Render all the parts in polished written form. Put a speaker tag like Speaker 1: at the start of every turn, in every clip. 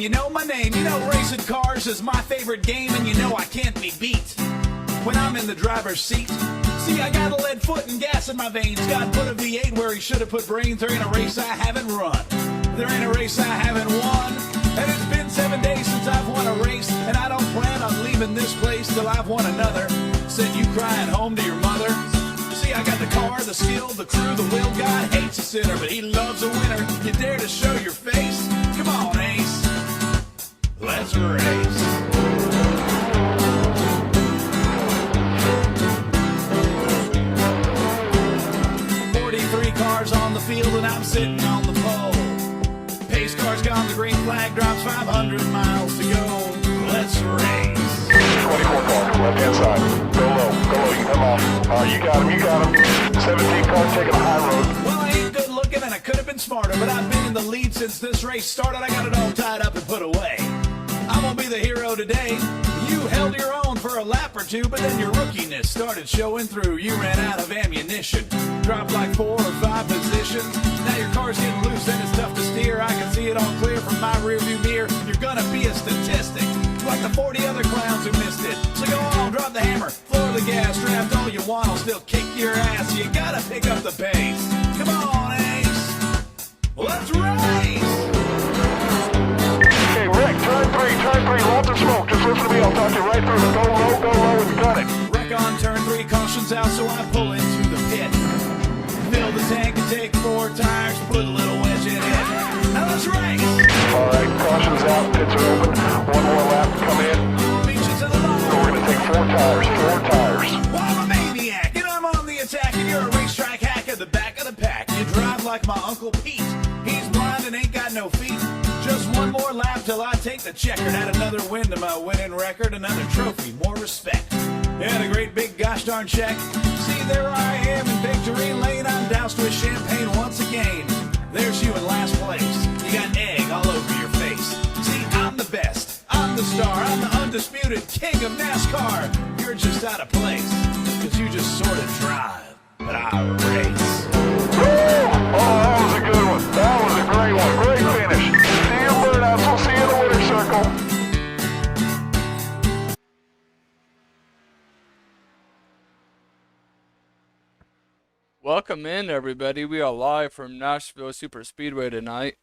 Speaker 1: and you know my name. You know racing cars is my favorite game, and you know I can't be beat when I'm in the driver's seat. See, I got a lead foot and gas in my veins. God put a V8 where he should have put brains. There ain't a race I haven't run. There ain't a race I haven't won. And it's been 7 days since I've won a race, and I don't plan on leaving this place till I've won another. Send you crying home to your mother. See, I got the car, the skill, the crew, the will. God hates a sinner, but he loves a winner. You dare to show your face? Come on, Ace. Let's race. 43 cars on the field and I'm sitting on the pole. Pace car's gone, the green flag drops, 500 miles to go. Let's race.
Speaker 2: 24 cars, left hand side. Go low, you come on. You got him. 17 cars taking a high road.
Speaker 1: Well, I ain't good looking and I could have been smarter, but I've been in the lead since this race started. I got it all tied up and put away. I'm gonna be the hero today. You held your own for a lap or two, but then your rookiness started showing through. You ran out of ammunition, dropped like 4 or 5 positions. Now your car's getting loose and it's tough to steer. I can see it all clear from my rearview mirror. You're gonna be a statistic, like the 40 other clowns who missed it. So go on, drop the hammer, floor the gas, draft all you want, I'll still kick your ass. You gotta pick up the pace. Come on, Ace, let's race.
Speaker 2: Okay, Rick, turn three, lots of smoke. Just listen to me, I'll talk you right through it. Go low, and got it.
Speaker 1: Wreck on turn 3, caution's out, so I pull into the pit. Fill the tank and take 4 tires, put a little wedge in it. Now let's race.
Speaker 2: All right, caution's out, pits are open. One more lap, come in.
Speaker 1: Beat you to the line.
Speaker 2: So we're gonna take 4 tires.
Speaker 1: Well, I'm a maniac, and I'm on the attack, and you're a racetrack hack at the back of the pack. You drive like my Uncle Pete. He's blind and ain't got no feet. Just one more lap till I take the checkered. Add another win to my winning record, another trophy, more respect. And a great big gosh darn check. See, there I am in victory lane. I'm doused with champagne once again. There's you in last place. You got egg all over your face. See, I'm the best. I'm the star. I'm the undisputed king of NASCAR. You're just out of place, cause you just sort of drive, but I race.
Speaker 2: Oh, that was a good one. That was a great one. Great finish. See you, Birdouts. We'll see you in the winner's circle.
Speaker 3: Welcome in, everybody. We are live from Nashville Super Speedway tonight.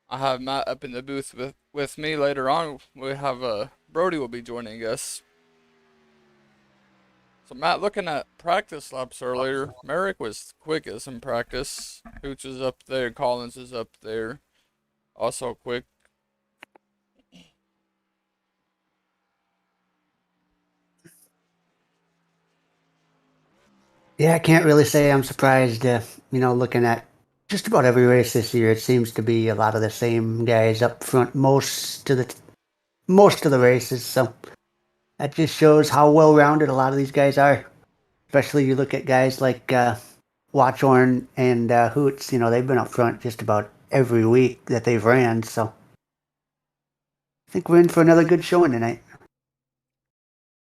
Speaker 3: I have Matt up in the booth with me. Later on, we have Brody will be joining us. So Matt, looking at practice laps earlier, Merrick was quickest in practice. Hooch is up there. Collins is up there. Also quick.
Speaker 4: Yeah, I can't really say I'm surprised. Looking at just about every race this year, it seems to be a lot of the same guys up front most of the races. So that just shows how well-rounded a lot of these guys are. Especially you look at guys like Watchorn and Hoots. They've been up front just about every week that they've ran. So I think we're in for another good showing tonight.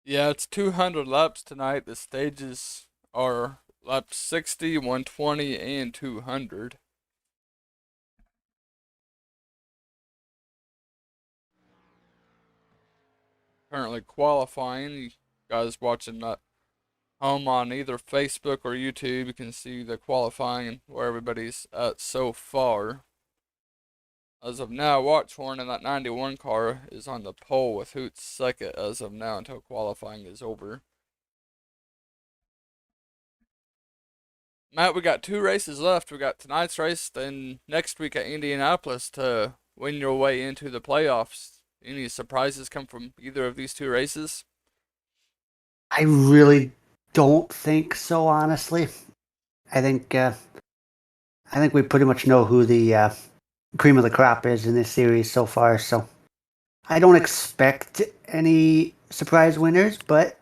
Speaker 3: Yeah, it's 200 laps tonight. The stages are laps 60, 120, and 200. Currently qualifying. You guys watching that home on either Facebook or YouTube, you can see the qualifying and where everybody's at so far. As of now, Watchhorn in that 91 car is on the pole with Hoots second as of now until qualifying is over. Matt, we got 2 races left. We got tonight's race, then next week at Indianapolis to win your way into the playoffs. Any surprises come from either of these 2 races?
Speaker 4: I really don't think so, honestly. I think we pretty much know who the cream of the crop is in this series so far. So I don't expect any surprise winners, but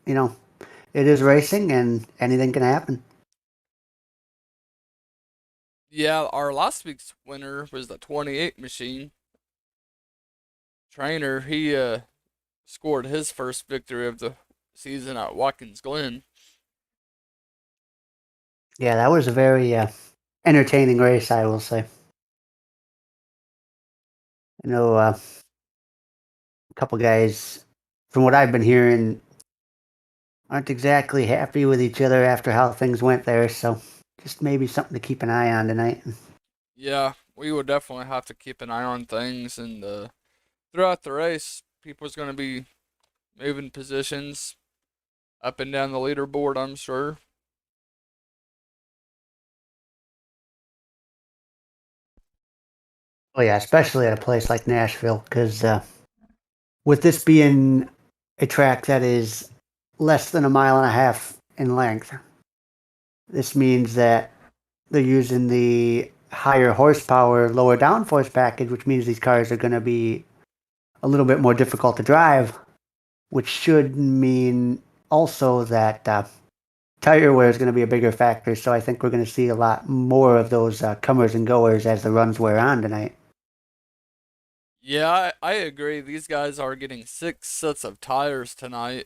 Speaker 4: it is racing and anything can happen.
Speaker 3: Yeah, our last week's winner was the 28 machine. Trainer, he scored his first victory of the season at Watkins Glen.
Speaker 4: Yeah, that was a very entertaining race, I will say. I know a couple guys, from what I've been hearing, aren't exactly happy with each other after how things went there. So just maybe something to keep an eye on tonight.
Speaker 3: Yeah, we will definitely have to keep an eye on things, and throughout the race, people's going to be moving positions up and down the leaderboard, I'm sure.
Speaker 4: Oh yeah, especially at a place like Nashville, because with this being a track that is less than a mile and a half in length, this means that they're using the higher horsepower, lower downforce package, which means these cars are going to be a little bit more difficult to drive, which should mean also that tire wear is going to be a bigger factor. So I think we're going to see a lot more of those comers and goers as the runs wear on tonight.
Speaker 3: Yeah, I agree. These guys are getting 6 sets of tires tonight.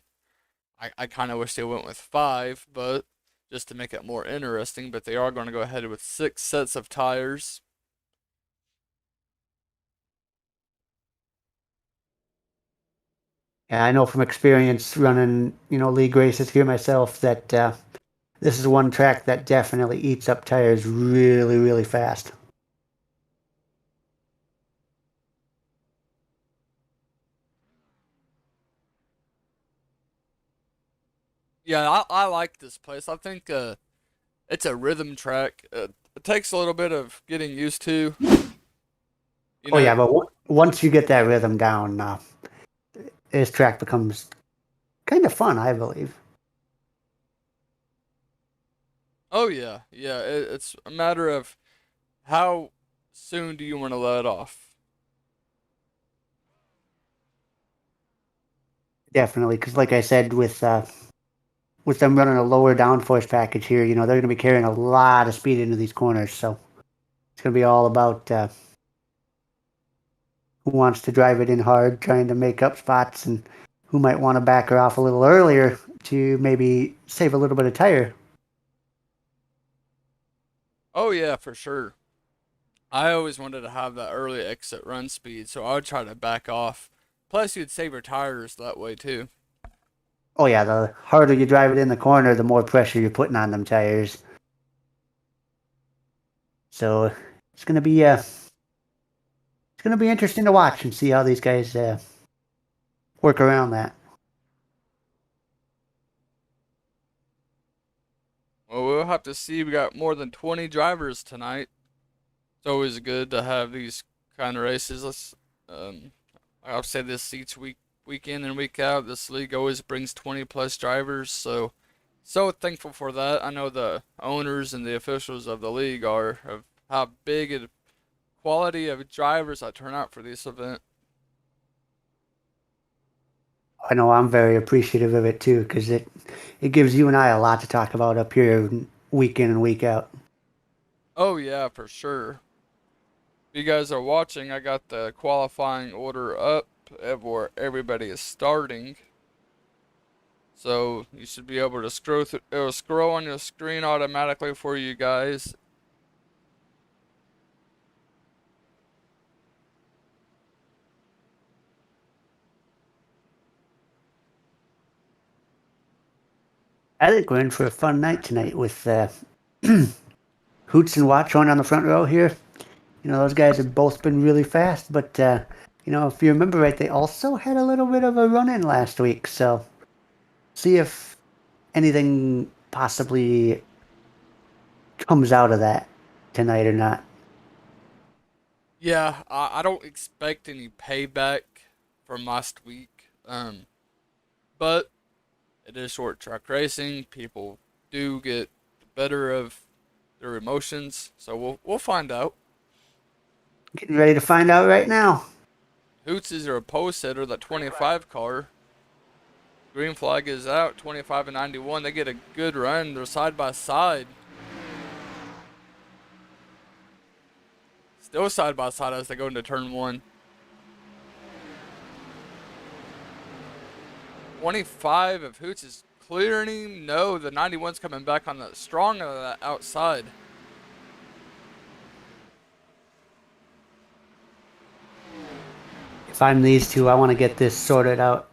Speaker 3: I kind of wish they went with 5, but just to make it more interesting, but they are going to go ahead with 6 sets of tires.
Speaker 4: And I know from experience running, league races here myself that this is one track that definitely eats up tires really, really fast.
Speaker 3: Yeah, I like this place. I think it's a rhythm track. It takes a little bit of getting used to. You
Speaker 4: Oh yeah,
Speaker 3: know,
Speaker 4: but once you get that rhythm down, this track becomes kind of fun, I believe.
Speaker 3: oh yeah, yeah. It's a matter of how soon do you want to let off.
Speaker 4: Definitely, because like I said, with them running a lower downforce package here, they're going to be carrying a lot of speed into these corners. So it's going to be all about who wants to drive it in hard, trying to make up spots, and who might want to back her off a little earlier to maybe save a little bit of tire.
Speaker 3: Oh yeah, for sure. I always wanted to have that early exit run speed, so I would try to back off. Plus, you'd save your tires that way too.
Speaker 4: Oh yeah, the harder you drive it in the corner, the more pressure you're putting on them tires. So it's gonna be interesting to watch and see how these guys work around that.
Speaker 3: Well, we'll have to see. We got more than 20 drivers tonight. It's always good to have these kind of races. I'll say this each week in and week out. This league always brings 20 plus drivers, so thankful for that. I know the owners and the officials of the league are of how big a quality of drivers that turn out for this event.
Speaker 4: I know I'm very appreciative of it too, because it gives you and I a lot to talk about up here week in and week out.
Speaker 3: Oh yeah, for sure. If you guys are watching, I got the qualifying order up of where everybody is starting. So you should be able to scroll through. It'll scroll on your screen automatically for you guys.
Speaker 4: I think we're in for a fun night tonight with Hoots and Watchorn on the front row here. Those guys have both been really fast, but if you remember right, they also had a little bit of a run in last week. So see if anything possibly comes out of that tonight or not.
Speaker 3: Yeah, I don't expect any payback from last week. But it is short track racing. People do get the better of their emotions, so we'll find out.
Speaker 4: Getting ready to find out right now.
Speaker 3: Hoots is your pole sitter, that 25 car. Green flag is out, 25 and 91. They get a good run. They're side by side. Still side by side as they go into turn 1. 25 of Hoots is clearing him. No, the 91's coming back on the strong of that outside.
Speaker 4: if I'm these two, I want to get this sorted out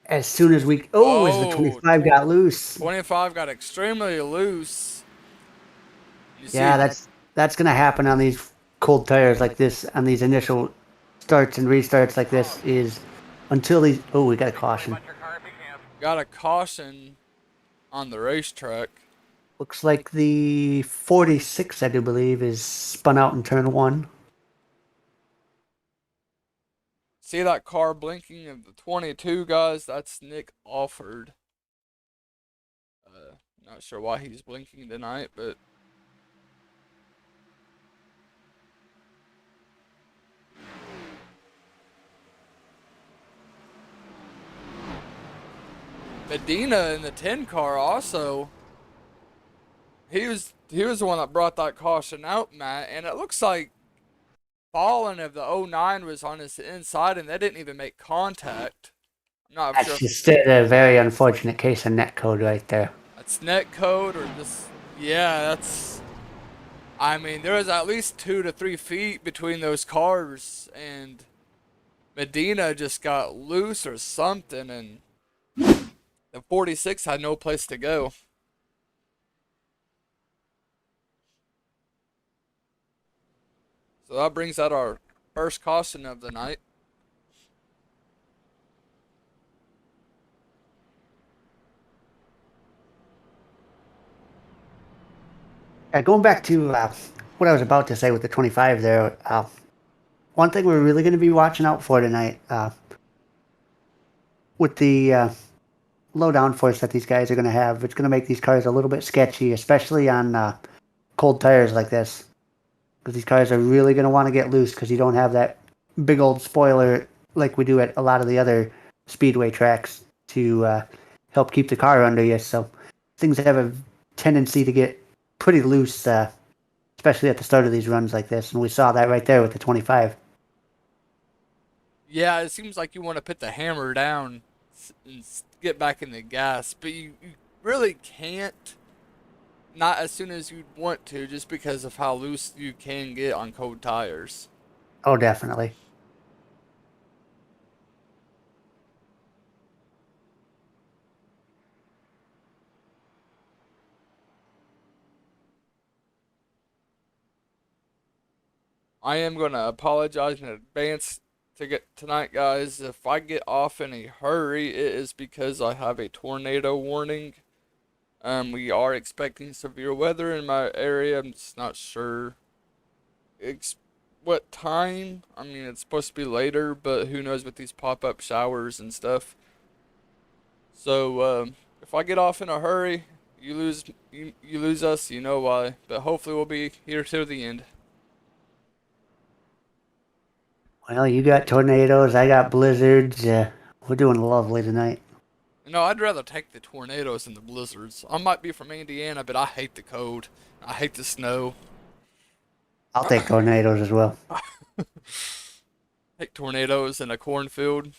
Speaker 4: as soon as we. Oh, as the
Speaker 3: Oh,
Speaker 4: 25 got loose.
Speaker 3: 25 got extremely loose. You
Speaker 4: Yeah,
Speaker 3: see,
Speaker 4: that's gonna happen on these cold tires like this, on these initial starts and restarts like this. Is until these. Oh, we got a caution.
Speaker 3: got a caution on the racetrack.
Speaker 4: Looks like the 46, I do believe, is spun out in turn one.
Speaker 3: See that car blinking of the 22, guys? That's Nick Alford. Not sure why he's blinking tonight, but Medina in the 10 car also. He was the one that brought that caution out, Matt, and it looks like Fallen of the '09 was on his inside and they didn't even make contact. I'm not sure
Speaker 4: That's
Speaker 3: if
Speaker 4: just a very unfortunate case of net code right there.
Speaker 3: that's net code or just, yeah, that's, I mean, there was at least 2 to 3 feet between those cars, and Medina just got loose or something, and the 46 had no place to go. So that brings out our first caution of the night.
Speaker 4: Going back to what I was about to say with the 25 there, one thing we're really going to be watching out for tonight with the low downforce that these guys are going to have, it's going to make these cars a little bit sketchy, especially on cold tires like this. Because these cars are really going to want to get loose because you don't have that big old spoiler like we do at a lot of the other speedway tracks to help keep the car under you. So things have a tendency to get pretty loose, especially at the start of these runs like this. And we saw that right there with the 25.
Speaker 3: Yeah, it seems like you want to put the hammer down and get back in the gas, but you really can't. Not as soon as you'd want to, just because of how loose you can get on cold tires.
Speaker 4: Oh, definitely.
Speaker 3: I am going to apologize in advance to get tonight, guys. If I get off in a hurry, it is because I have a tornado warning. We are expecting severe weather in my area. I'm just not sure what time. I mean, it's supposed to be later, but who knows with these pop-up showers and stuff. So, if I get off in a hurry, you lose us, you know why. But hopefully we'll be here till the end.
Speaker 4: Well, you got tornadoes, I got blizzards. We're doing lovely tonight.
Speaker 3: No, I'd rather take the tornadoes than the blizzards. I might be from Indiana, but I hate the cold. I hate the snow.
Speaker 4: I'll take tornadoes as well.
Speaker 3: Hate tornadoes in a cornfield.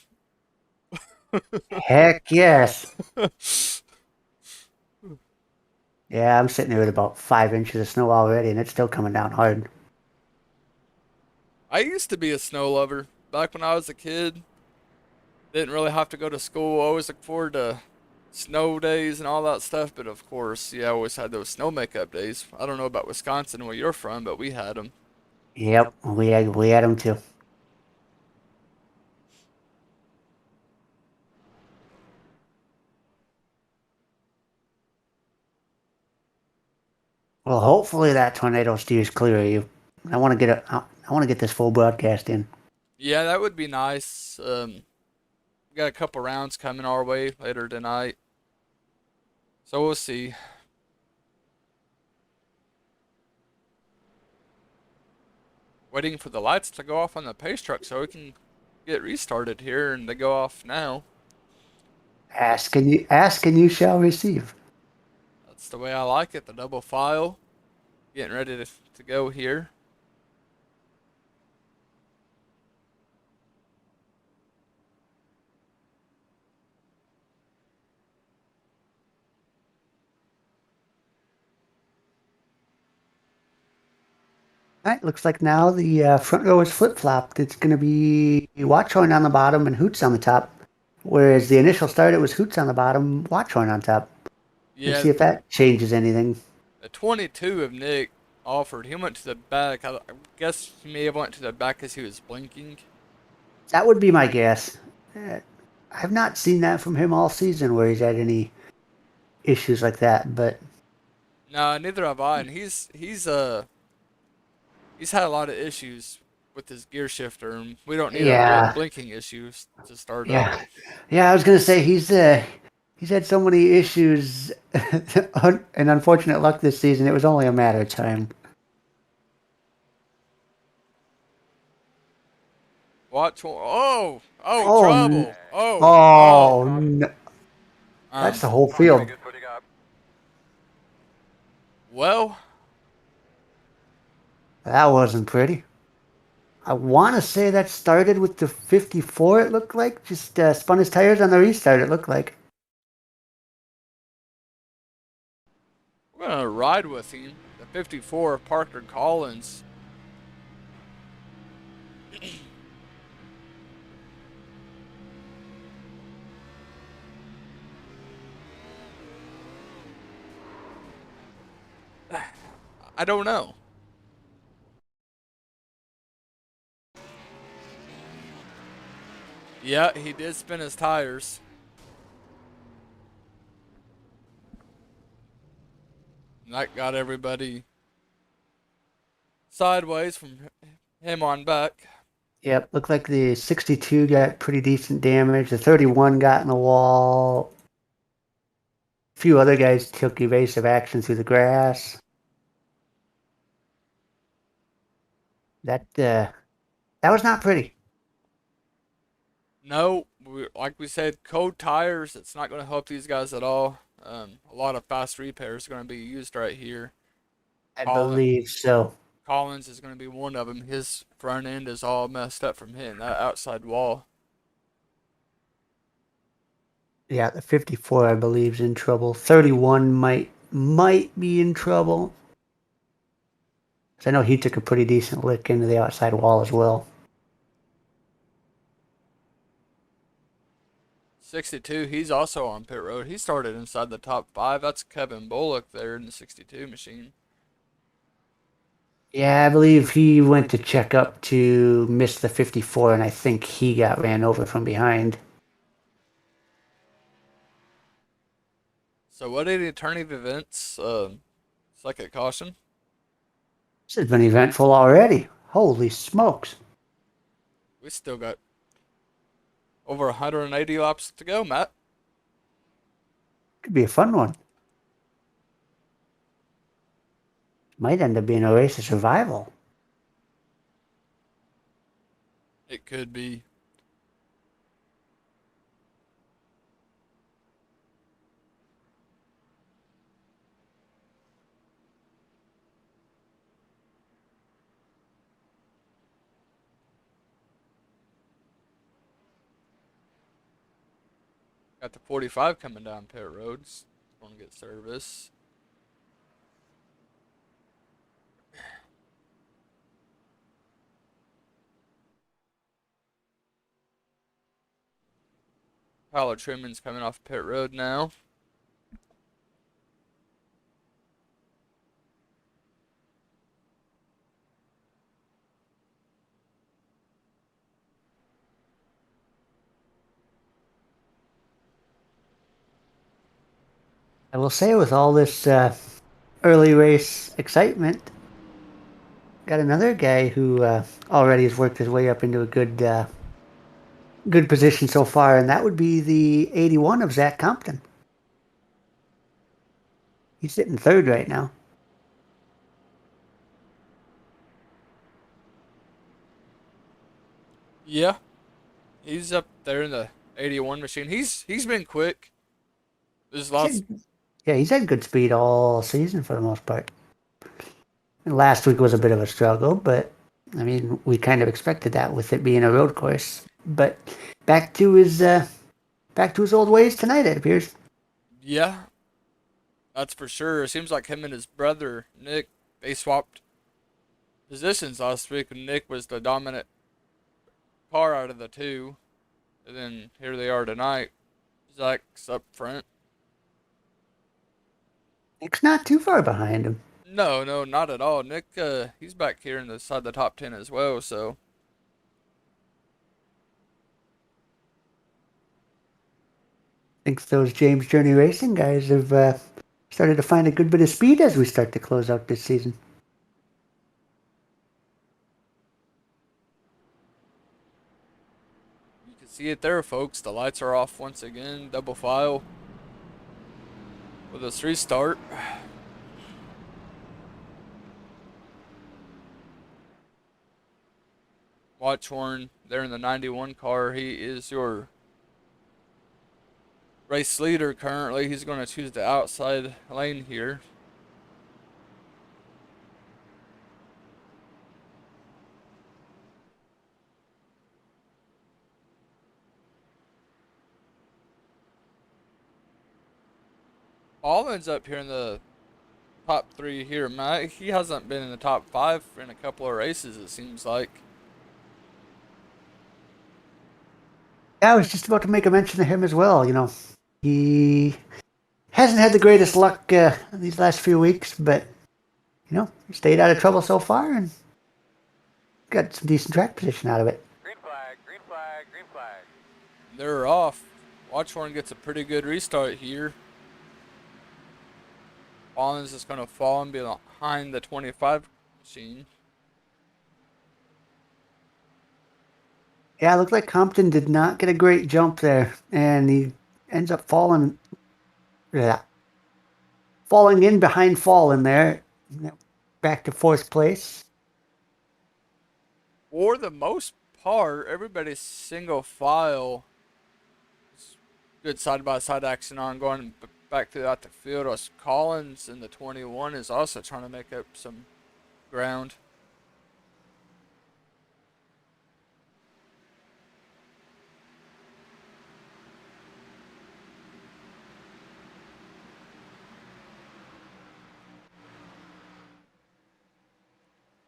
Speaker 4: Heck yes. Yeah, I'm sitting here with about 5 inches of snow already, and it's still coming down hard.
Speaker 3: I used to be a snow lover back when I was a kid. Didn't really have to go to school. Always looked forward to snow days and all that stuff. But of course, yeah, I always had those snow makeup days. I don't know about Wisconsin where you're from, but we had them.
Speaker 4: Yep, we had them too. Well, hopefully that tornado steers clear of you. I want to get this full broadcast in.
Speaker 3: Yeah, that would be nice. We got a couple rounds coming our way later tonight. So we'll see. Waiting for the lights to go off on the pace truck so we can get restarted here, and they go off now.
Speaker 4: Ask and you shall receive.
Speaker 3: That's the way I like it. The double file. Getting ready to go here.
Speaker 4: All right, looks like now the front row is flip-flopped. It's going to be Watchhorn on the bottom and Hoots on the top. Whereas the initial start, it was Hoots on the bottom, Watchhorn on top. Let's
Speaker 3: Yeah,
Speaker 4: see if that changes anything.
Speaker 3: the 22 of Nick offered. He went to the back. I guess he may have went to the back because he was blinking.
Speaker 4: That would be my guess. I've not seen that from him all season where he's had any issues like that, but
Speaker 3: No, neither have I. And he's had a lot of issues with his gear shifter, and we don't need him
Speaker 4: yeah,
Speaker 3: blinking issues to start up.
Speaker 4: yeah, yeah. I was gonna say he's had so many issues and unfortunate luck this season. It was only a matter of time.
Speaker 3: Watch. Oh,
Speaker 4: Oh,
Speaker 3: trouble. Oh,
Speaker 4: oh,
Speaker 3: oh.
Speaker 4: that's
Speaker 3: Um.
Speaker 4: the whole field.
Speaker 3: Well,
Speaker 4: That wasn't pretty. I want to say that started with the 54. It looked like just spun his tires on the restart. It looked like.
Speaker 3: we're gonna ride with him. The 54 of Parker Collins. I don't know. Yeah, he did spin his tires. And that got everybody sideways from him on back.
Speaker 4: Yep, looked like the 62 got pretty decent damage. The 31 got in the wall. A few other guys took evasive action through the grass. That was not pretty.
Speaker 3: No, like we said, cold tires. It's not going to help these guys at all. A lot of fast repairs are going to be used right here.
Speaker 4: I
Speaker 3: Colin,
Speaker 4: believe so.
Speaker 3: Collins is going to be one of them. His front end is all messed up from hitting that outside wall.
Speaker 4: Yeah, the 54 I believe is in trouble. 31 might be in trouble. 'Cause I know he took a pretty decent lick into the outside wall as well.
Speaker 3: 62, he's also on pit road. He started inside the top five. That's Kevin Bullock there in the 62 machine.
Speaker 4: Yeah, I believe he went to check up to miss the 54, and I think he got ran over from behind.
Speaker 3: So what did he turn of events? Second caution.
Speaker 4: This has been eventful already. Holy smokes.
Speaker 3: We still got over 180 laps to go, Matt.
Speaker 4: Could be a fun one. Might end up being a race of survival.
Speaker 3: It could be. Got the 45 coming down pit roads. Want to get service. Pile of trimmings coming off pit road now.
Speaker 4: I will say, with all this early race excitement, got another guy who already has worked his way up into a good position so far, and that would be the 81 of Zach Compton. He's sitting third right now.
Speaker 3: Yeah, he's up there in the 81 machine. He's been quick. There's lots.
Speaker 4: Yeah, he's had good speed all season for the most part. And last week was a bit of a struggle, but I mean, we kind of expected that with it being a road course. But back to his old ways tonight, it appears.
Speaker 3: Yeah, that's for sure. It seems like him and his brother Nick, they swapped positions last week, and Nick was the dominant car out of the two. And then here they are tonight. Zach's up front.
Speaker 4: Nick's not too far behind him.
Speaker 3: No, no, not at all. Nick, he's back here inside the top 10 as well, so.
Speaker 4: I think those James Journey Racing guys have started to find a good bit of speed as we start to close out this season.
Speaker 3: You can see it there, folks. The lights are off once again. Double file. With us restart. Watchhorn there in the 91 car. He is your race leader currently. He's going to choose the outside lane here. Almond's up here in the top 3 here. Matt, he hasn't been in the top 5 in a couple of races, it seems like.
Speaker 4: Yeah, I was just about to make a mention of him as well. He hasn't had the greatest luck these last few weeks, but stayed out of trouble so far and got some decent track position out of it.
Speaker 2: Green flag, green flag, green flag.
Speaker 3: They're off. Watchhorn gets a pretty good restart here. Collins is going to fall and be behind the 25 machine.
Speaker 4: Yeah, it looked like Compton did not get a great jump there, and he ends up falling in behind Fallen there, back to 4th place.
Speaker 3: For the most part, everybody's single file. Good side-by-side action on going back throughout the field. Us Collins in the 21 is also trying to make up some ground.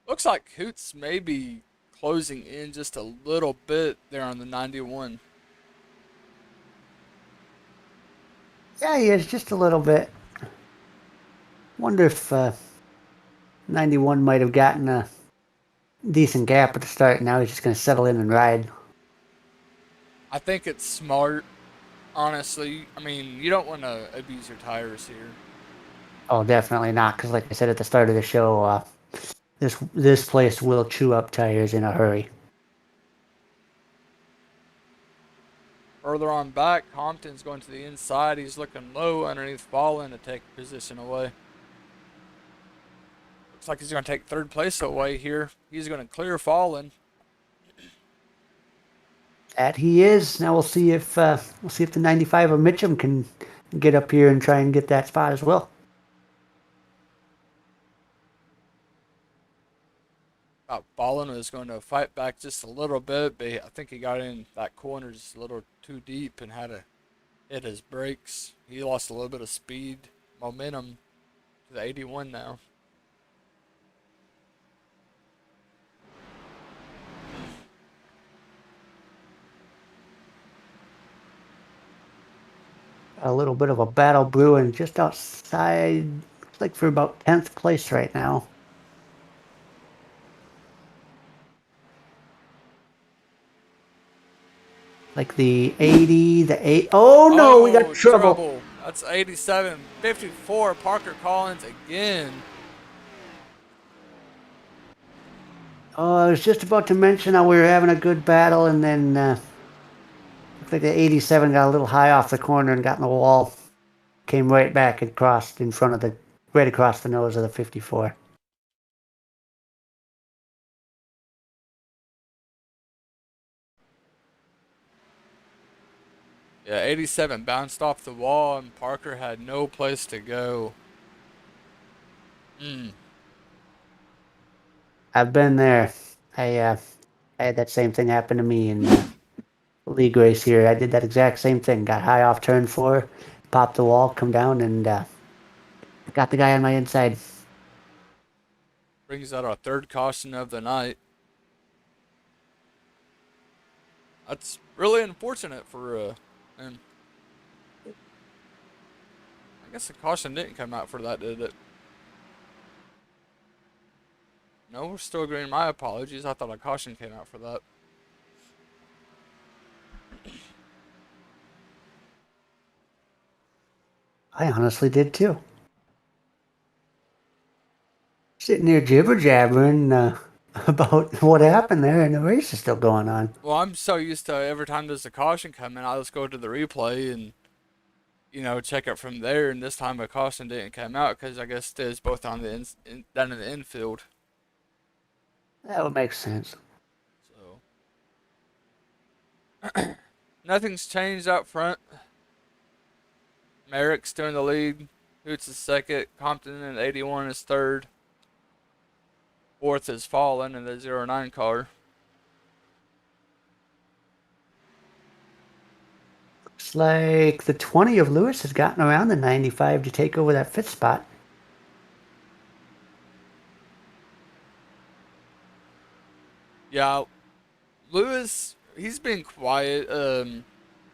Speaker 3: Looks like Hoots may be closing in just a little bit there on the 91.
Speaker 4: Yeah, he is just a little bit. Wonder if 91 might have gotten a decent gap at the start. Now he's just going to settle in and ride.
Speaker 3: I think it's smart, honestly. I mean, you don't want to abuse your tires here.
Speaker 4: Oh, definitely not, because like I said at the start of the show, this place will chew up tires in a hurry.
Speaker 3: Further on back, Compton's going to the inside. He's looking low underneath Fallen to take position away. Looks like he's going to take 3rd place away here. He's going to clear Fallen.
Speaker 4: That he is. Now we'll see if the 95 of Mitchum can get up here and try and get that spot as well.
Speaker 3: Fallen was going to fight back just a little bit, but I think he got in that corner just a little too deep and had to hit his brakes. He lost a little bit of speed, momentum to the 81 now.
Speaker 4: A little bit of a battle brewing just outside, looks like for about 10th place right now. Like the 80, the 8. Oh no, we got trouble.
Speaker 3: That's 87, 54. Parker Collins again.
Speaker 4: Oh, I was just about to mention how we were having a good battle, and then looks like the 87 got a little high off the corner and got in the wall. Came right back and crossed in front of right across the nose of the 54.
Speaker 3: Yeah, 87 bounced off the wall, and Parker had no place to go.
Speaker 4: I've been there. I had that same thing happen to me in league race here. I did that exact same thing. Got high off turn 4, popped the wall, come down, and got the guy on my inside.
Speaker 3: Brings out our third caution of the night. That's really unfortunate for and I guess the caution didn't come out for that, did it? No, we're still agreeing. My apologies. I thought a caution came out for that.
Speaker 4: I honestly did too. Sitting there jibber jabbering about what happened there, and the race is still going on.
Speaker 3: Well, I'm so used to every time there's a caution come in, I just go to the replay and check it from there. And this time a caution didn't come out because I guess there's both on the down in the infield.
Speaker 4: That would make sense.
Speaker 3: So nothing's changed out front. Merrick's still in the lead. Hoots is second. Compton in 81 is third. Fourth is Fallen in the 09 car.
Speaker 4: Looks like the 20 of Lewis has gotten around the 95 to take over that fifth spot.
Speaker 3: Yeah, Lewis, he's been quiet.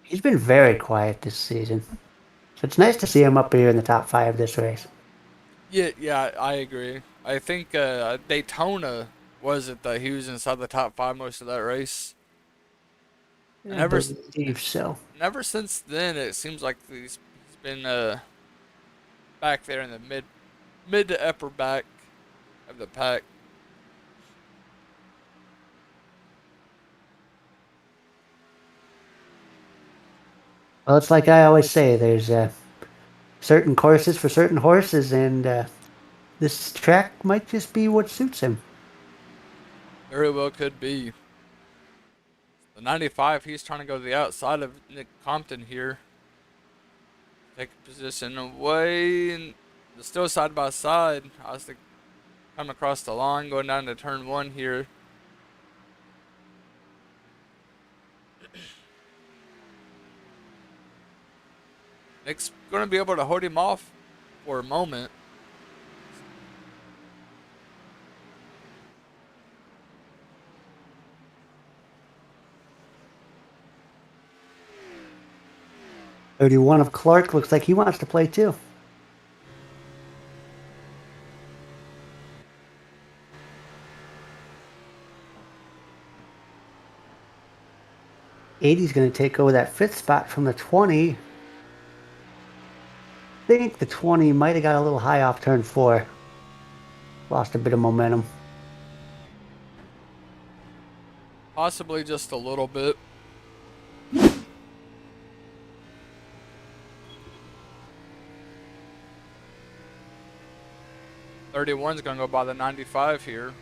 Speaker 4: He's been very quiet this season. So it's nice to see him up here in the top 5 this race.
Speaker 3: Yeah, I agree. I think Daytona was it that he was inside the top 5 most of that race.
Speaker 4: I
Speaker 3: Never,
Speaker 4: believe so.
Speaker 3: never since then it seems like he's been back there in the mid to upper back of the pack.
Speaker 4: Well, it's like I always say, there's certain courses for certain horses, and this track might just be what suits him.
Speaker 3: Very well could be. The 95, he's trying to go to the outside of Nick Compton here. Take a position away, and they're still side by side. As they come across the line, going down to turn 1 here. Nick's going to be able to hold him off for a moment.
Speaker 4: "31 of Clark looks like he wants to play too. "80's going to take over that 5th spot from the 20. I think the 20 might have got a little high off turn 4. Lost a bit of momentum.
Speaker 3: Possibly just a little bit. "31's going to go by the 95 here.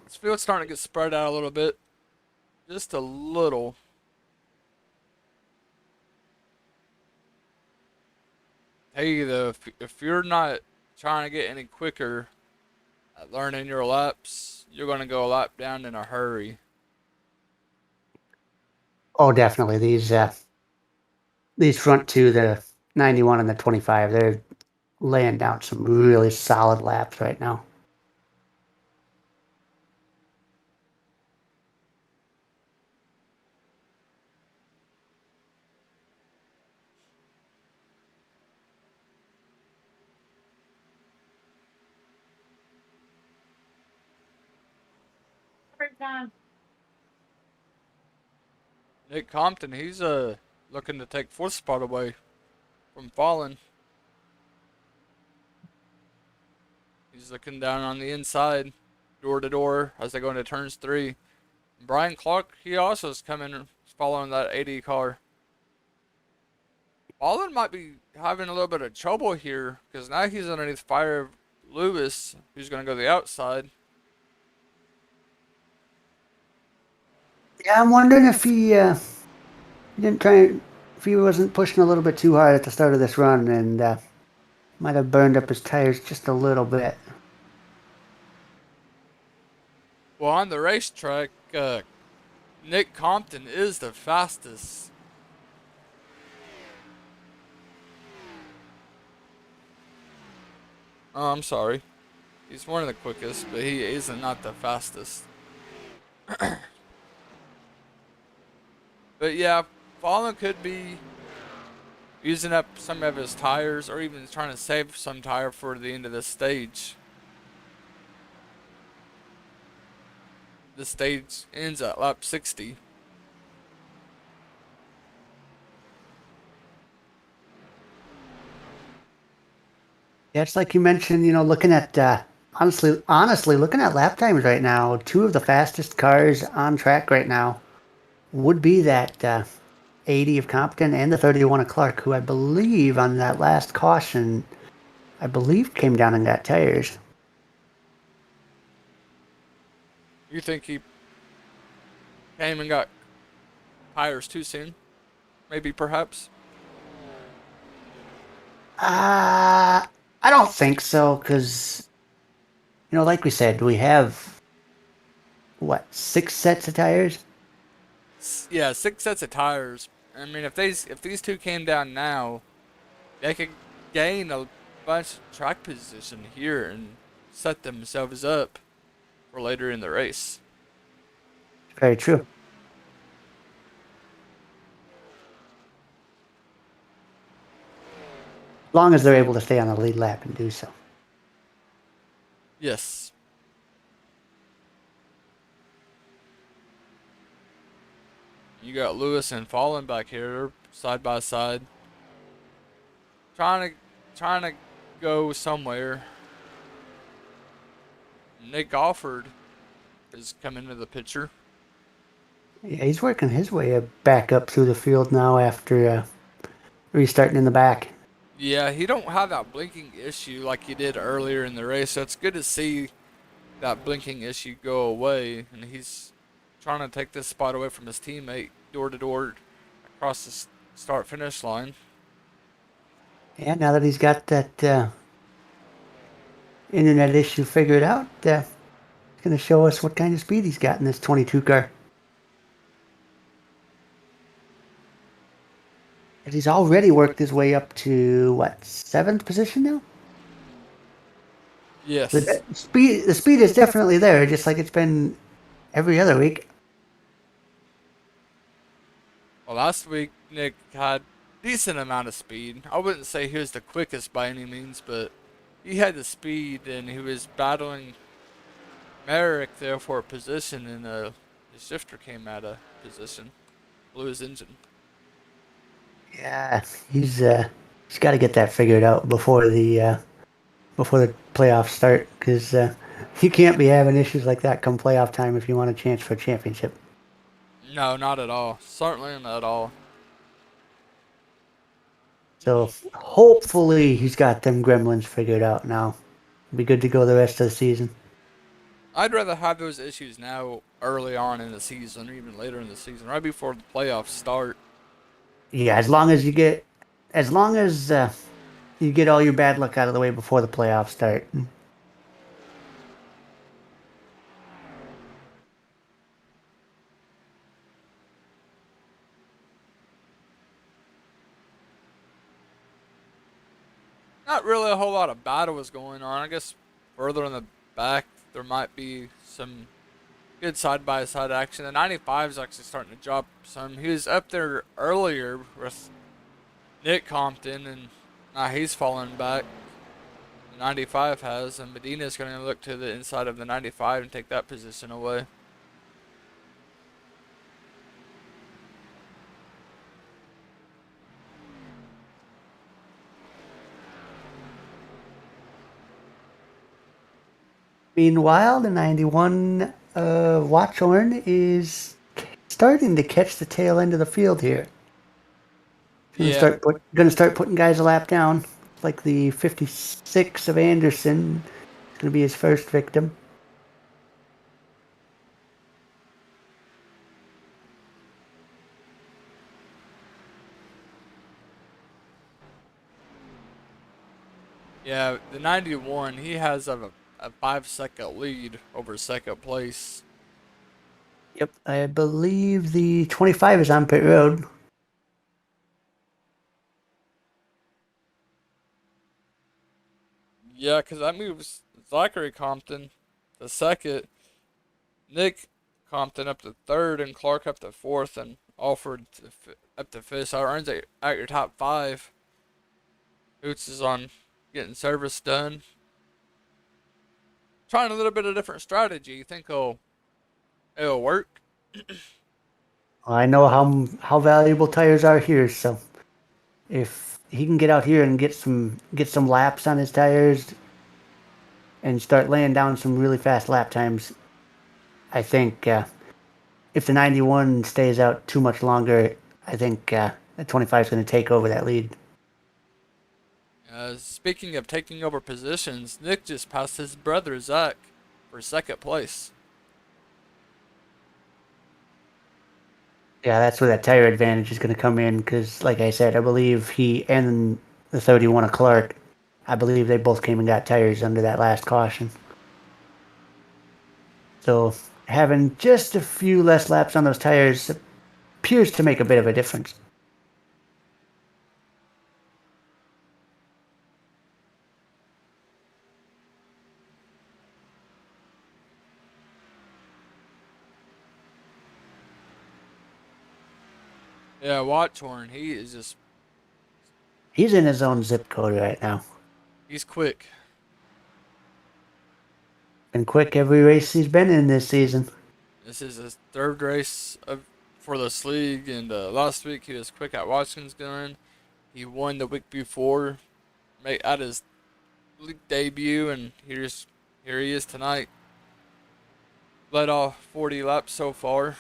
Speaker 3: This field's starting to get spread out a little bit. Just a little. Hey, though, if you're not trying to get any quicker at learning your laps, you're going to go a lap down in a hurry.
Speaker 4: Oh, definitely. These front two, the 91 and the 25, they're laying down some really solid laps right now.
Speaker 3: Nick Compton, he's looking to take 4th spot away from Fallen. He's looking down on the inside, door to door, as they go into turns 3. Brian Clark, he also is coming, following that 80 car. Fallen might be having a little bit of trouble here, because now he's underneath fire of Lewis, who's going to go the outside.
Speaker 4: Yeah, I'm wondering if he didn't try, if he wasn't pushing a little bit too hard at the start of this run, and Might have burned up his tires just a little bit.
Speaker 3: Well, on the racetrack, Nick Compton is the fastest. Oh, I'm sorry. He's one of the quickest, but he is not the fastest. But yeah, Fallen could be using up some of his tires or even trying to save some tire for the end of the stage. The stage ends at lap 60.
Speaker 4: Yeah, it's like you mentioned, looking at honestly, looking at lap times right now, two of the fastest cars on track right now would be that 80 of Compton and the 31 of Clark, who I believe on that last caution, I believe came down and got tires.
Speaker 3: You think he came and got tires too soon? Maybe, perhaps?
Speaker 4: I don't think so, because like we said, we have what, 6 sets of tires?
Speaker 3: Yeah, 6 sets of tires. I mean, if these two came down now, they could gain a bunch of track position here and set themselves up for later in the race.
Speaker 4: Very true. As long as they're able to stay on the lead lap and do so.
Speaker 3: Yes. You got Lewis and Fallen back here, side by side, trying to go somewhere. Nick Alford is coming into the picture.
Speaker 4: Yeah, he's working his way back up through the field now after restarting in the back.
Speaker 3: Yeah, he don't have that blinking issue like he did earlier in the race, so it's good to see that blinking issue go away, and he's trying to take this spot away from his teammate door to door across the start finish line.
Speaker 4: Yeah, now that he's got that internet issue figured out, he's going to show us what kind of speed he's got in this 22 car. And he's already worked his way up to what, 7th position now?
Speaker 3: Yes.
Speaker 4: The speed is definitely there, just like it's been every other week.
Speaker 3: Well, last week Nick had decent amount of speed. I wouldn't say he was the quickest by any means, but he had the speed and he was battling Merrick there for a position, and his shifter came out of position, blew his engine.
Speaker 4: Yeah, he's got to get that figured out before the playoffs start, because you can't be having issues like that come playoff time if you want a chance for a championship.
Speaker 3: No, not at all. Certainly not at all.
Speaker 4: So hopefully he's got them gremlins figured out now. Be good to go the rest of the season.
Speaker 3: I'd rather have those issues now early on in the season or even later in the season, right before the playoffs start.
Speaker 4: Yeah, as long as you get all your bad luck out of the way before the playoffs start.
Speaker 3: Not really a whole lot of battle was going on. I guess further in the back there might be some good side by side action. The 95 is actually starting to drop some. He was up there earlier with Nick Compton, and now he's falling back. The 95 has, and Medina's going to look to the inside of the 95 and take that position away.
Speaker 4: Meanwhile, the 91 Watchorn is starting to catch the tail end of the field here.
Speaker 3: Yeah,
Speaker 4: Gonna start putting guys a lap down. Like the 56 of Anderson is gonna be his first victim.
Speaker 3: Yeah, the 91, he has a 5 second lead over second place.
Speaker 4: Yep, I believe the 25 is on pit road.
Speaker 3: Yeah, because that moves Zachary Compton to second, Nick Compton up to third, and Clark up to fourth, and Alford up to fifth. So it runs at your top five. Hoots is on getting service done. Trying a little bit of different strategy. You think it'll work?
Speaker 4: I know how valuable tires are here, so if he can get out here and get some laps on his tires and start laying down some really fast lap times, I think if the 91 stays out too much longer, I think the 25 is going to take over that lead.
Speaker 3: Speaking of taking over positions, Nick just passed his brother Zach for second place.
Speaker 4: Yeah, that's where that tire advantage is going to come in because, like I said, I believe he and the 31 of Clark, I believe they both came and got tires under that last caution. So having just a few less laps on those tires appears to make a bit of a difference.
Speaker 3: Yeah, Watchorn, he is just
Speaker 4: He's in his own zip code right now.
Speaker 3: he's quick.
Speaker 4: Been quick every race he's been in this season.
Speaker 3: This is his third race for this league, and last week he was quick at Watkins Gun. He won the week before, at his league debut, and here he is tonight. Led off 40 laps so far.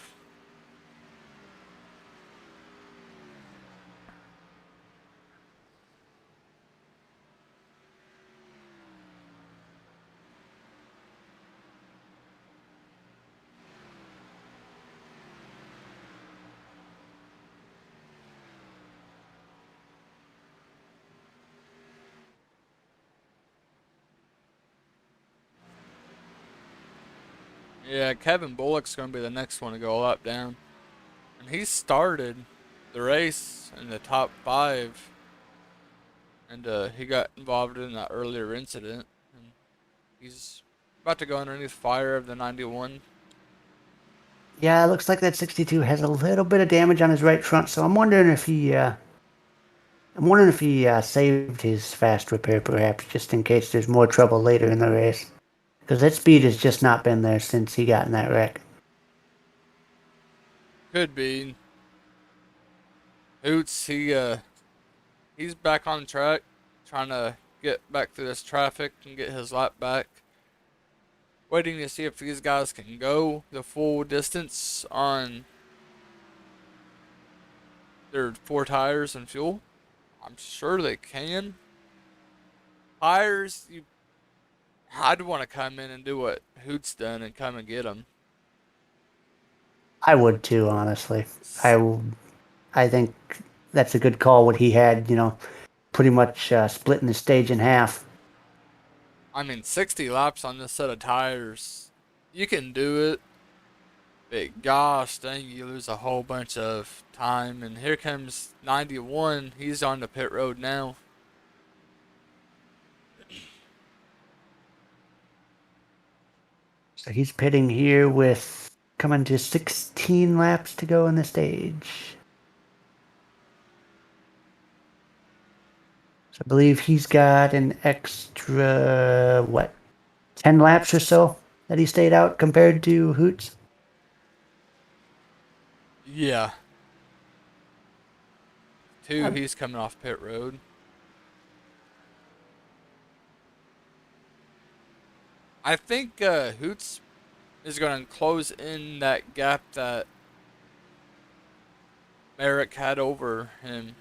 Speaker 3: Yeah, Kevin Bullock's going to be the next one to go a lap down. And he started the race in the top five, and he got involved in that earlier incident. And he's about to go underneath fire of the 91.
Speaker 4: Yeah, it looks like that 62 has a little bit of damage on his right front, so I'm wondering if he saved his fast repair, perhaps, just in case there's more trouble later in the race. Because that speed has just not been there since he got in that wreck.
Speaker 3: Could be. Hoots, he's back on track, trying to get back through this traffic and get his lap back. Waiting to see if these guys can go the full distance on their 4 tires and fuel. I'm sure they can. Tires, I'd want to come in and do what Hoots done and come and get them.
Speaker 4: I would too, honestly. I think that's a good call. What he had, pretty much splitting the stage in half.
Speaker 3: I mean, 60 laps on this set of tires, you can do it. But gosh dang, you lose a whole bunch of time. And here comes 91. He's on the pit road now.
Speaker 4: So he's pitting here with coming to 16 laps to go in the stage. So I believe he's got an extra, 10 laps or so that he stayed out compared to Hoots?
Speaker 3: Yeah. 2, he's coming off pit road. I think Hoots is going to close in that gap that Merrick had over him.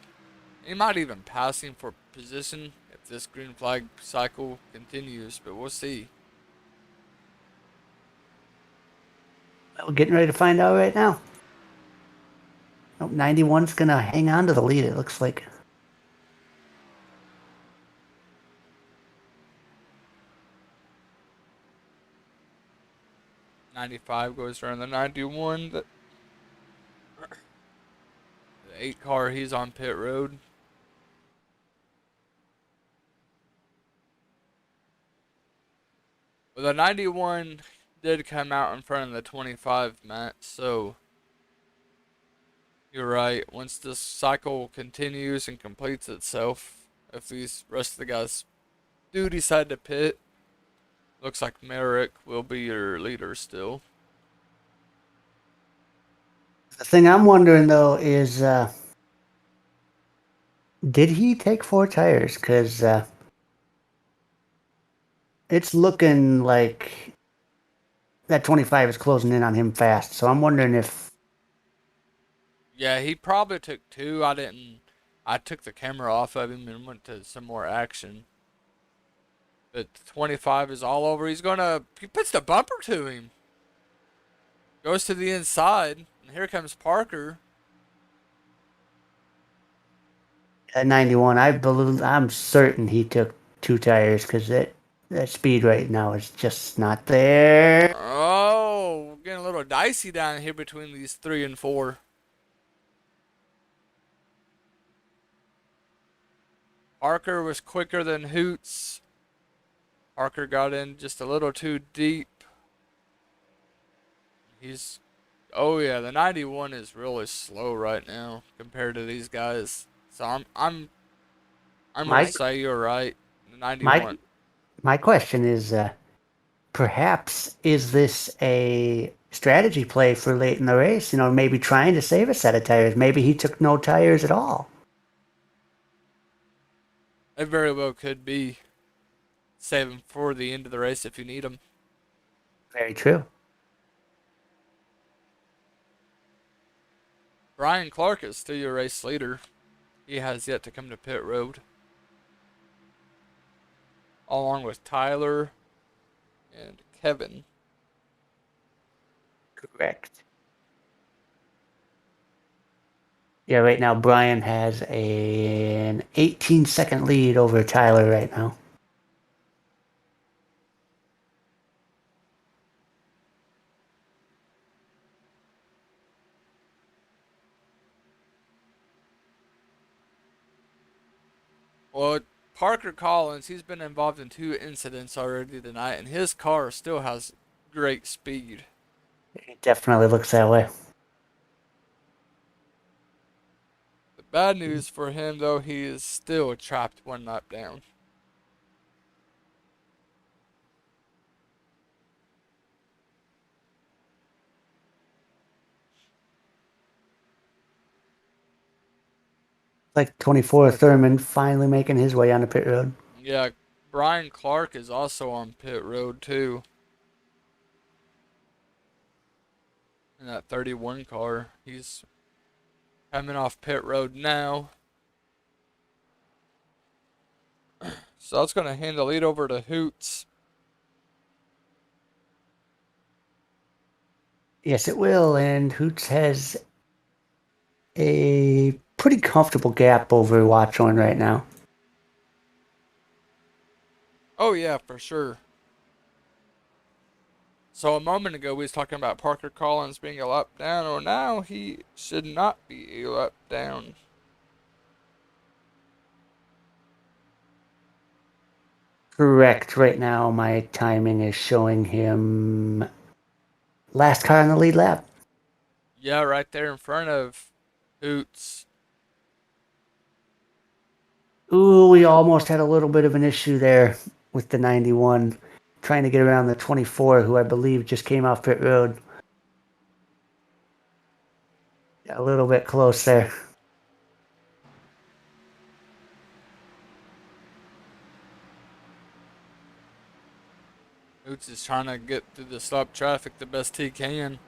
Speaker 3: He might even pass him for position if this green flag cycle continues, but we'll see.
Speaker 4: Well, we're getting ready to find out right now. 91's going to hang on to the lead, it looks like.
Speaker 3: 95 goes around the 91. The 8 car, he's on pit road. Well, the 91 did come out in front of the 25, Matt, so you're right. Once this cycle continues and completes itself, if these rest of the guys do decide to pit, looks like Merrick will be your leader still.
Speaker 4: The thing I'm wondering though is, did he take 4 tires? Because it's looking like that 25 is closing in on him fast. So I'm wondering if.
Speaker 3: Yeah, he probably took 2. I didn't. I took the camera off of him and went to some more action. But 25 is all over. He puts the bumper to him. Goes to the inside. And here comes Parker.
Speaker 4: At 91, I'm certain he took 2 tires because that speed right now is just not there.
Speaker 3: Oh, getting a little dicey down here between these 3 and 4. Parker was quicker than Hoots. Parker got in just a little too deep. Oh yeah, the 91 is really slow right now compared to these guys. So I'm gonna
Speaker 4: Mike,
Speaker 3: say you're right. The
Speaker 4: my
Speaker 3: 91.
Speaker 4: my question is, perhaps is this a strategy play for late in the race? You know, maybe trying to save a set of tires. Maybe he took no tires at all.
Speaker 3: It very well could be. Save them for the end of the race if you need them.
Speaker 4: Very true.
Speaker 3: Brian Clark is still your race leader. He has yet to come to pit road. Along with Tyler and Kevin.
Speaker 4: Correct. Yeah, right now Brian has an 18-second lead over Tyler right now.
Speaker 3: Well, Parker Collins, he's been involved in 2 incidents already tonight, and his car still has great speed.
Speaker 4: It definitely looks that way.
Speaker 3: The bad news for him, though, he is still trapped 1 lap down.
Speaker 4: Like 24 Thurman finally making his way onto pit road.
Speaker 3: Yeah, Brian Clark is also on pit road, too. In that 31 car. He's coming off pit road now. So that's going to hand the lead over to Hoots.
Speaker 4: Yes, it will. And Hoots has a pretty comfortable gap over Watchorn right now.
Speaker 3: Oh, yeah, for sure. So a moment ago, we was talking about Parker Collins being a lap down, or now he should not be a lap down.
Speaker 4: Correct. Right now, my timing is showing him last car on the lead lap.
Speaker 3: Yeah, right there in front of Hoots.
Speaker 4: Ooh, we almost had a little bit of an issue there with the 91, trying to get around the 24, who I believe just came off pit road. A little bit close there.
Speaker 3: Hoots is trying to get through the stop traffic the best he can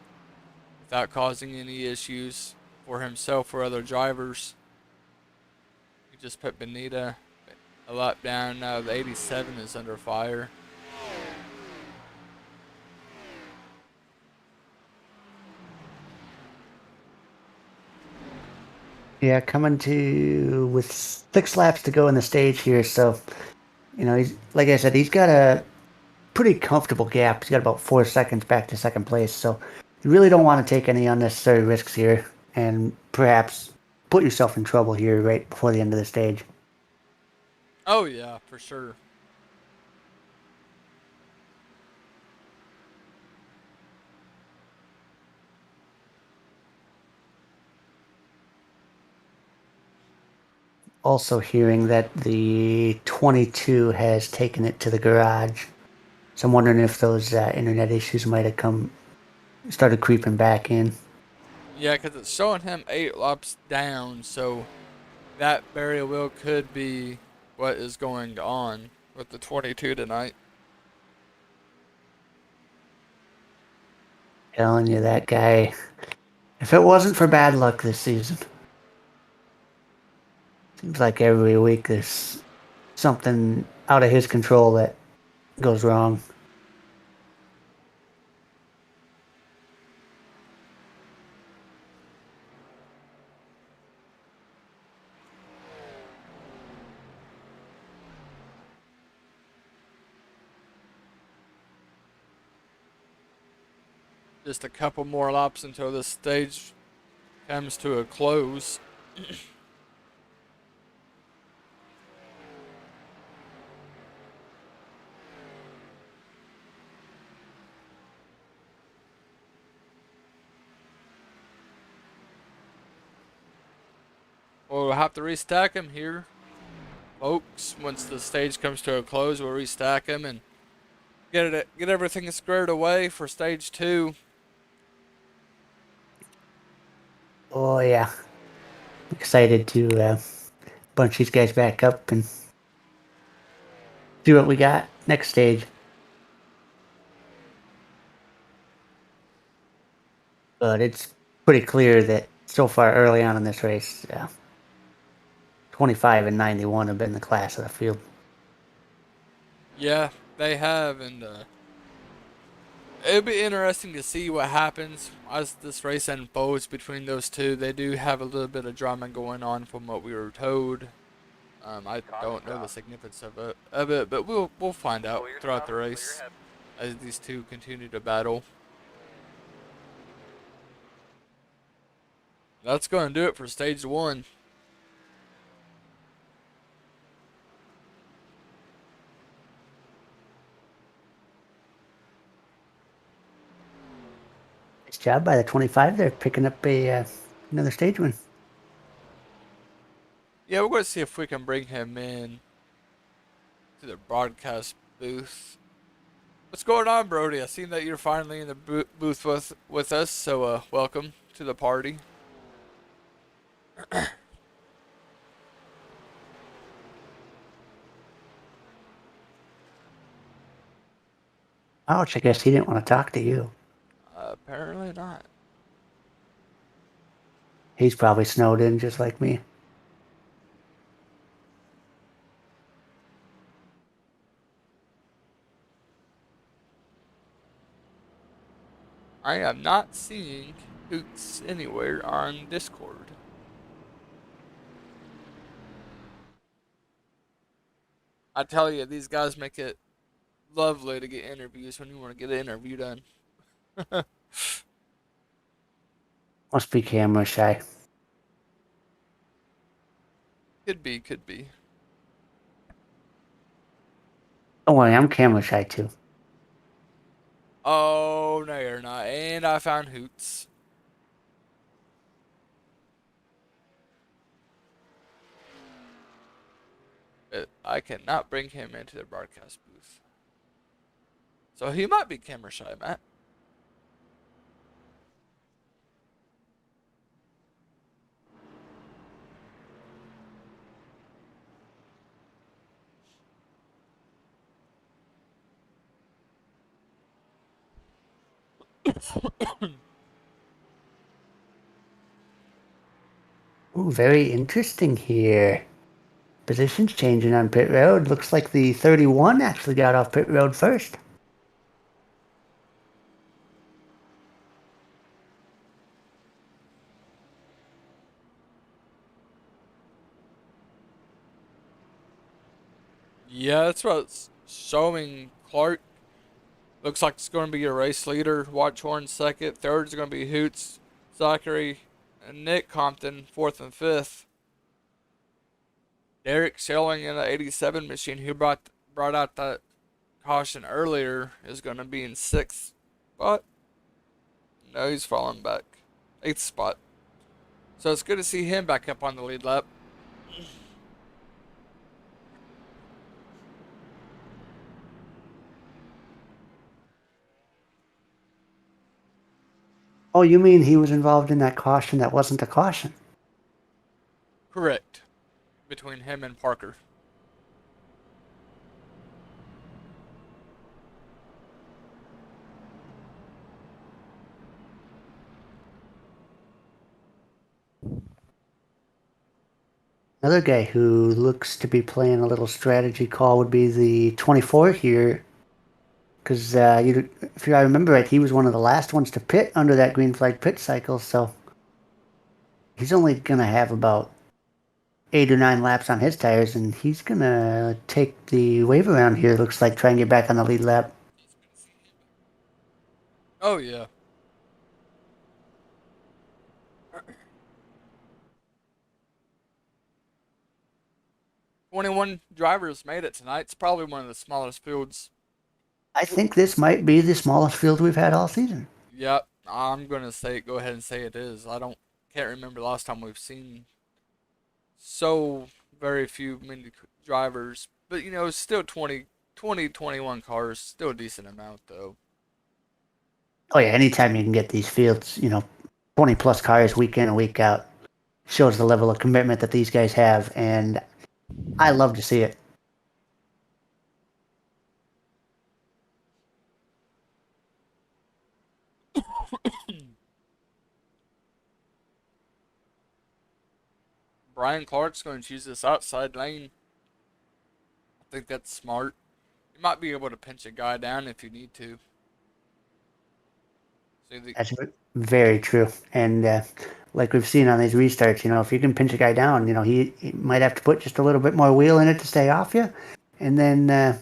Speaker 3: without causing any issues for himself or other drivers. He just put Benita a lap down. Now the 87 is under fire.
Speaker 4: Yeah, coming to with 6 laps to go in the stage here, so you know, he's like I said, he's got to pretty comfortable gap. He's got about 4 seconds back to second place, so you really don't want to take any unnecessary risks here, and perhaps put yourself in trouble here right before the end of the stage.
Speaker 3: Oh yeah, for sure.
Speaker 4: Also hearing that the 22 has taken it to the garage. So I'm wondering if those internet issues might have started creeping back in.
Speaker 3: Yeah, because it's showing him 8 laps down, so that very well could be what is going on with the 22 tonight.
Speaker 4: Telling you, that guy, if it wasn't for bad luck this season, seems like every week there's something out of his control that goes wrong.
Speaker 3: Just a couple more laps until this stage comes to a close. We'll have to restack him here, folks. Once the stage comes to a close, we'll restack him and get everything squared away for stage 2.
Speaker 4: Oh yeah, excited to bunch these guys back up and see what we got next stage. But it's pretty clear that so far early on in this race, 25 and 91 have been the class of the field.
Speaker 3: Yeah, they have, and it'll be interesting to see what happens as this race unfolds between those two. They do have a little bit of drama going on from what we were told. I don't know the significance of it, but we'll find out throughout the race as these two continue to battle. That's going to do it for stage 1.
Speaker 4: Nice job by the 25 there, picking up another stage win.
Speaker 3: Yeah, we're going to see if we can bring him in to the broadcast booth. What's going on, Brody? I seen that you're finally in the booth with us, so welcome to the party.
Speaker 4: Ouch, I guess he didn't want to talk to you.
Speaker 3: Apparently not.
Speaker 4: He's probably snowed in just like me.
Speaker 3: I am not seeing Hoots anywhere on Discord. I tell you, these guys make it lovely to get interviews when you want to get an interview done.
Speaker 4: Must be camera shy.
Speaker 3: Could be, could be.
Speaker 4: Don't worry, I'm camera shy too.
Speaker 3: Oh, no, you're not. And I found Hoots. But I cannot bring him into the broadcast booth. So he might be camera shy, Matt.
Speaker 4: Ooh, very interesting here. Positions changing on pit road. Looks like the 31 actually got off pit road first.
Speaker 3: Yeah, that's what's showing. Clark Looks like it's going to be a race leader. Watchhorn second. Third is going to be Hoots, Zachary, and Nick Compton, fourth and fifth. Derek Shelling in the 87 machine, who brought out that caution earlier, is going to be in sixth spot. No, he's falling back. Eighth spot. So it's good to see him back up on the lead lap.
Speaker 4: Oh, you mean he was involved in that caution that wasn't a caution?
Speaker 3: Correct. Between him and Parker.
Speaker 4: Another guy who looks to be playing a little strategy call would be the 24 here. Because if I remember right, he was one of the last ones to pit under that green flag pit cycle. So he's only going to have about 8 or 9 laps on his tires, and he's going to take the wave around here. Looks like try and get back on the lead lap.
Speaker 3: Oh, yeah. "21 drivers made it tonight. It's probably one of the smallest fields.
Speaker 4: I think this might be the smallest field we've had all season.
Speaker 3: Yep, I'm gonna go ahead and say it is. Can't remember the last time we've seen so very few many drivers. But still 21 cars, still a decent amount though.
Speaker 4: Oh yeah, anytime you can get these fields, 20 plus cars week in and week out, shows the level of commitment that these guys have, and I love to see it.
Speaker 3: Brian Clark's going to choose this outside lane. I think that's smart. You might be able to pinch a guy down if you need to.
Speaker 4: That's very true. And like we've seen on these restarts, if you can pinch a guy down, he might have to put just a little bit more wheel in it to stay off you, and then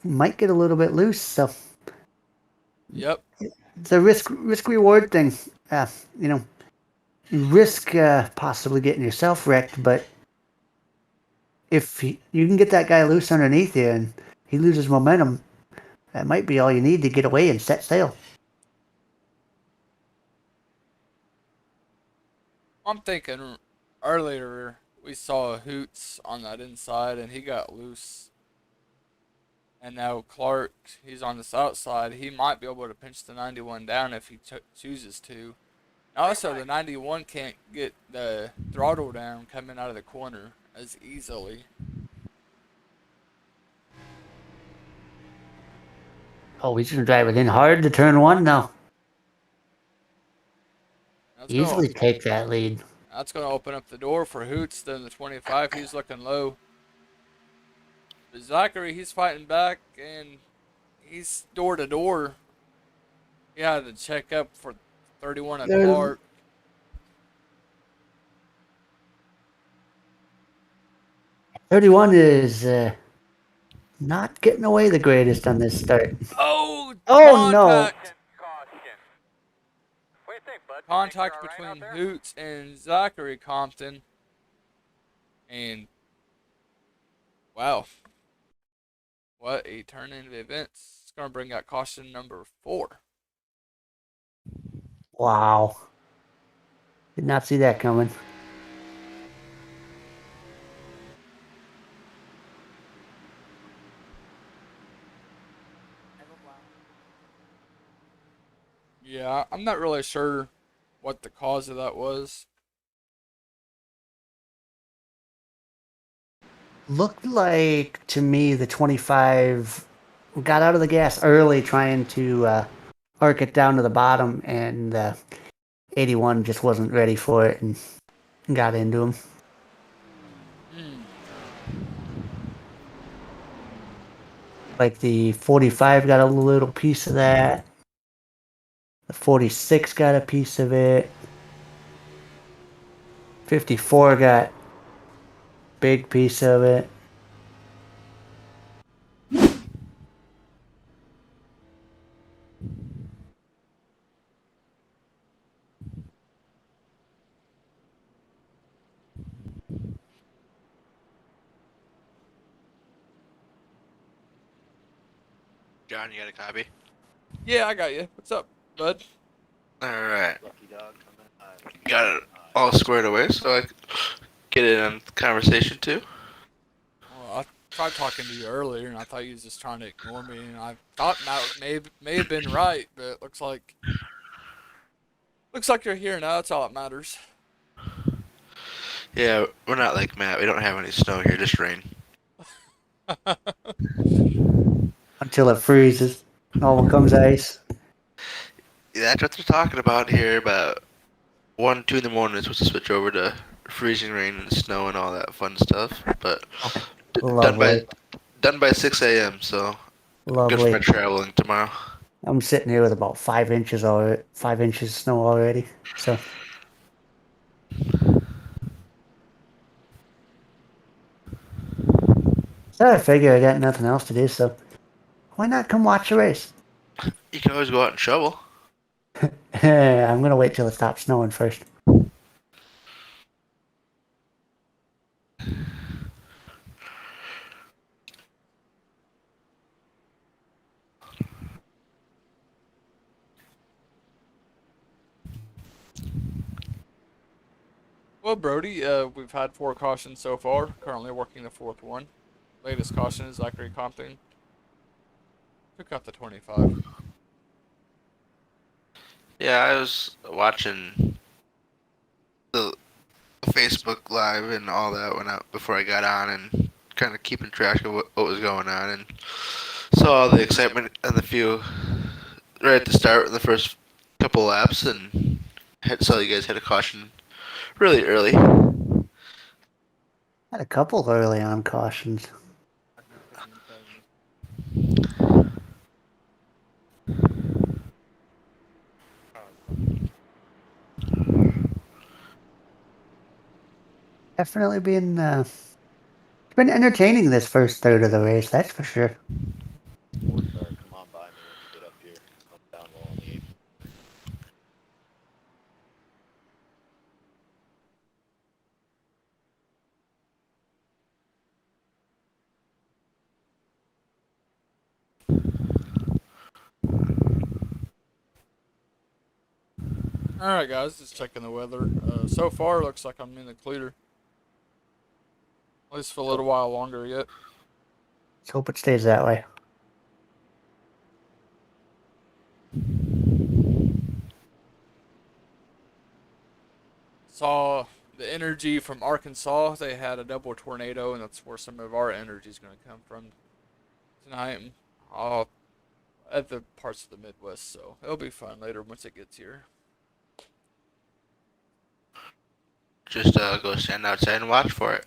Speaker 4: might get a little bit loose. So,
Speaker 3: yep,
Speaker 4: it's a risk reward thing. You risk possibly getting yourself wrecked, but if you can get that guy loose underneath you and he loses momentum, that might be all you need to get away and set sail.
Speaker 3: I'm thinking earlier we saw Hoots on that inside and he got loose. And now Clark, he's on this outside. He might be able to pinch the 91 down if he chooses to. Also, the 91 can't get the throttle down coming out of the corner as easily.
Speaker 4: Oh, he's going to drive it in hard to turn one now. Easily take that lead.
Speaker 3: That's going to open up the door for Hoots. Then the 25, he's looking low. But Zachary, he's fighting back, and he's door to door. He had to check up for 31 at Clark.
Speaker 4: "31 is not getting away the greatest on this start."
Speaker 3: Oh,
Speaker 4: contact.
Speaker 3: Contact between Hoots and Zachary Compton. And wow, what a turn in the events. It's going to bring out caution number 4.
Speaker 4: Wow. Did not see that coming.
Speaker 3: Yeah, I'm not really sure what the cause of that was.
Speaker 4: Looked like to me the 25 got out of the gas early trying to arc it down to the bottom, and 81 just wasn't ready for it and got into him. Like the 45 got a little piece of that. The 46 got a piece of it. 54 got big piece of it.
Speaker 5: John, you got a copy?
Speaker 3: Yeah, I got you. What's up, bud?
Speaker 5: Alright. Got it all squared away so I could get in on the conversation too.
Speaker 3: Well, I tried talking to you earlier, and I thought you was just trying to ignore me, and I thought Matt may have been right, but it looks like you're here now. That's all that matters.
Speaker 5: Yeah, we're not like Matt. We don't have any snow here, just rain.
Speaker 4: Until it freezes, all becomes ice.
Speaker 5: Yeah, that's what they're talking about here. About 1, 2 in the morning, it's supposed to switch over to freezing rain and snow and all that fun stuff. But
Speaker 4: Lovely,
Speaker 5: done by 6 a.m. So good for my
Speaker 4: lovely.
Speaker 5: traveling tomorrow.
Speaker 4: I'm sitting here with about 5 inches already, 5 inches of snow already. So I figure I got nothing else to do, so why not come watch the race?
Speaker 5: You can always go out and shovel.
Speaker 4: I'm gonna wait till it stops snowing first.
Speaker 3: Well, Brody, we've had 4 cautions so far. Currently working the 4th one. Latest caution is Zachary Compton. Took out the 25.
Speaker 5: Yeah, I was watching the Facebook Live and all that before I got on and kind of keeping track of what was going on and saw all the excitement and the few right at the start in the first couple laps and saw you guys had a caution really early.
Speaker 4: Had a couple early on cautions. Definitely it's been entertaining this first third of the race, that's for sure.
Speaker 3: Alright, guys, just checking the weather. So far, looks like I'm in the clear. At least for a little while longer yet.
Speaker 4: Let's hope it stays that way.
Speaker 3: Saw the energy from Arkansas. They had a double tornado, and that's where some of our energy is going to come from tonight. And all at the parts of the Midwest, so it'll be fun later once it gets here.
Speaker 5: Just go stand outside and watch for it.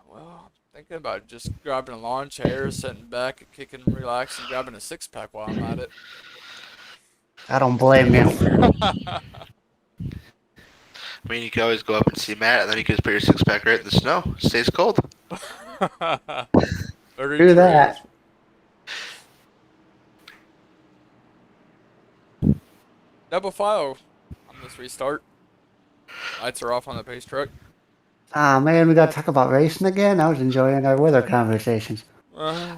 Speaker 3: Well, I'm thinking about just grabbing a lawn chair, sitting back, and kicking, relaxing, grabbing a 6-pack while I'm at it.
Speaker 4: I don't blame you.
Speaker 5: I mean, you can always go up and see Matt, and then you can just put your 6-pack right in the snow. It stays cold.
Speaker 3: Very
Speaker 4: Do
Speaker 3: true.
Speaker 4: that.
Speaker 3: Double file on this restart. Lights are off on the pace truck.
Speaker 4: Ah, man, we gotta talk about racing again. I was enjoying our weather conversations.
Speaker 3: Oh.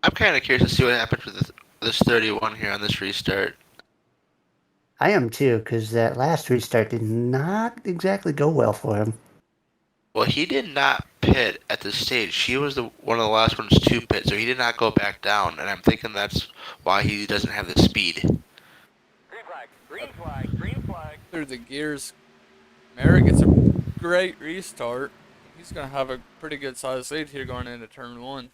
Speaker 5: I'm kind of curious to see what happens with this 31 here on this restart.
Speaker 4: I am too, because that last restart did not exactly go well for him.
Speaker 5: Well, he did not pit at this stage. He was one of the last ones to pit, so he did not go back down. And I'm thinking that's why he doesn't have the speed.
Speaker 6: Green flag, green flag, green flag.
Speaker 3: Through the gears, Merritt gets a great restart. He's going to have a pretty good size lead here going into turn 1.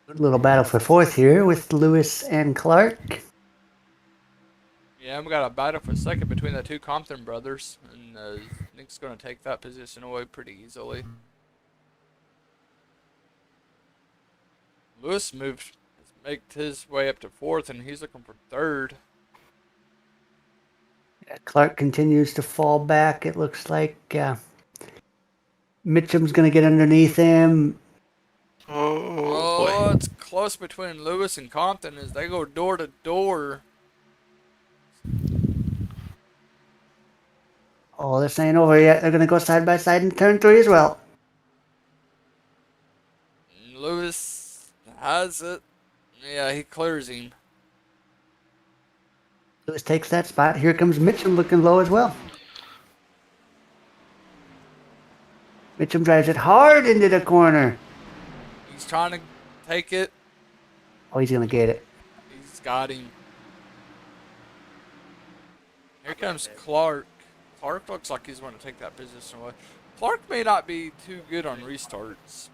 Speaker 4: Good little battle for fourth here with Lewis and Clark.
Speaker 3: Yeah, we got a battle for second between the 2 Compton brothers, and Nick's going to take that position away pretty easily. Lewis made his way up to 4th, and he's looking for 3rd.
Speaker 4: Yeah, Clark continues to fall back. It looks like Mitchum's going to get underneath him.
Speaker 5: Oh,
Speaker 3: Oh,
Speaker 5: boy.
Speaker 3: it's close between Lewis and Compton as they go door to door.
Speaker 4: Oh, this ain't over yet. They're going to go side by side in turn 3 as well.
Speaker 3: Lewis has it. Yeah, he clears him.
Speaker 4: Lewis takes that spot. Here comes Mitchum looking low as well. Mitchum drives it hard into the corner.
Speaker 3: He's trying to take it.
Speaker 4: Oh, he's going to get it.
Speaker 3: He's got him. Here comes Clark. Clark looks like he's going to take that position away. Clark may not be too good on restarts.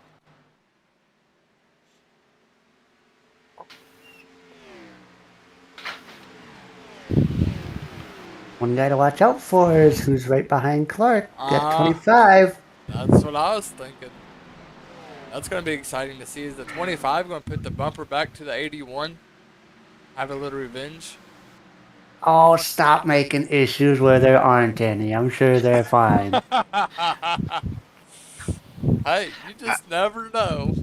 Speaker 4: One guy to watch out for is who's right behind Clark at
Speaker 3: Uh-huh.
Speaker 4: 25.
Speaker 3: That's what I was thinking. That's going to be exciting to see. Is the 25 going to put the bumper back to the 81? Have a little revenge?
Speaker 4: Oh, stop making issues where there aren't any. I'm sure they're fine.
Speaker 3: Hey, you just never know.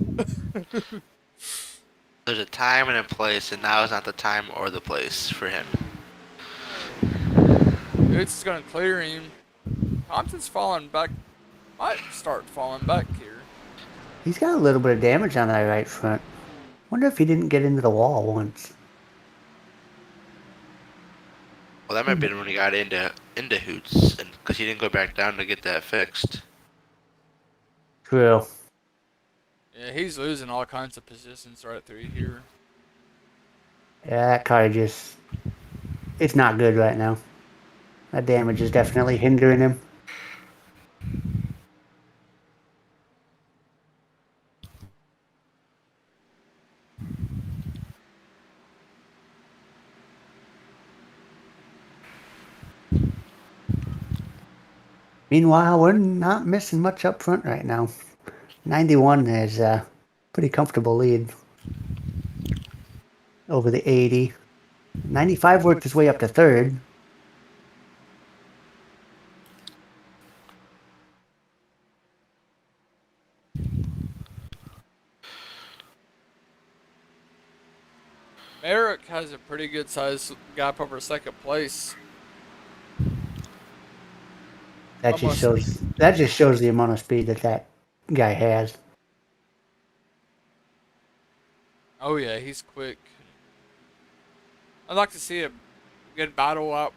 Speaker 5: There's a time and a place, and now is not the time or the place for him.
Speaker 3: It's going to clear him. Thompson's falling back. Might start falling back here.
Speaker 4: He's got a little bit of damage on that right front. Wonder if he didn't get into the wall once.
Speaker 5: Well, that might be when he got into Hoots, and because he didn't go back down to get that fixed.
Speaker 4: True.
Speaker 3: Yeah, he's losing all kinds of positions right through here.
Speaker 4: Yeah, that car just... It's not good right now. That damage is definitely hindering him. Meanwhile, we're not missing much up front right now. 91 is a pretty comfortable lead over the 80. 95 worked his way up to third.
Speaker 3: Merrick has a pretty good size gap over second place.
Speaker 4: That just shows the amount of speed that guy has.
Speaker 3: Oh yeah, he's quick. I'd like to see a good battle up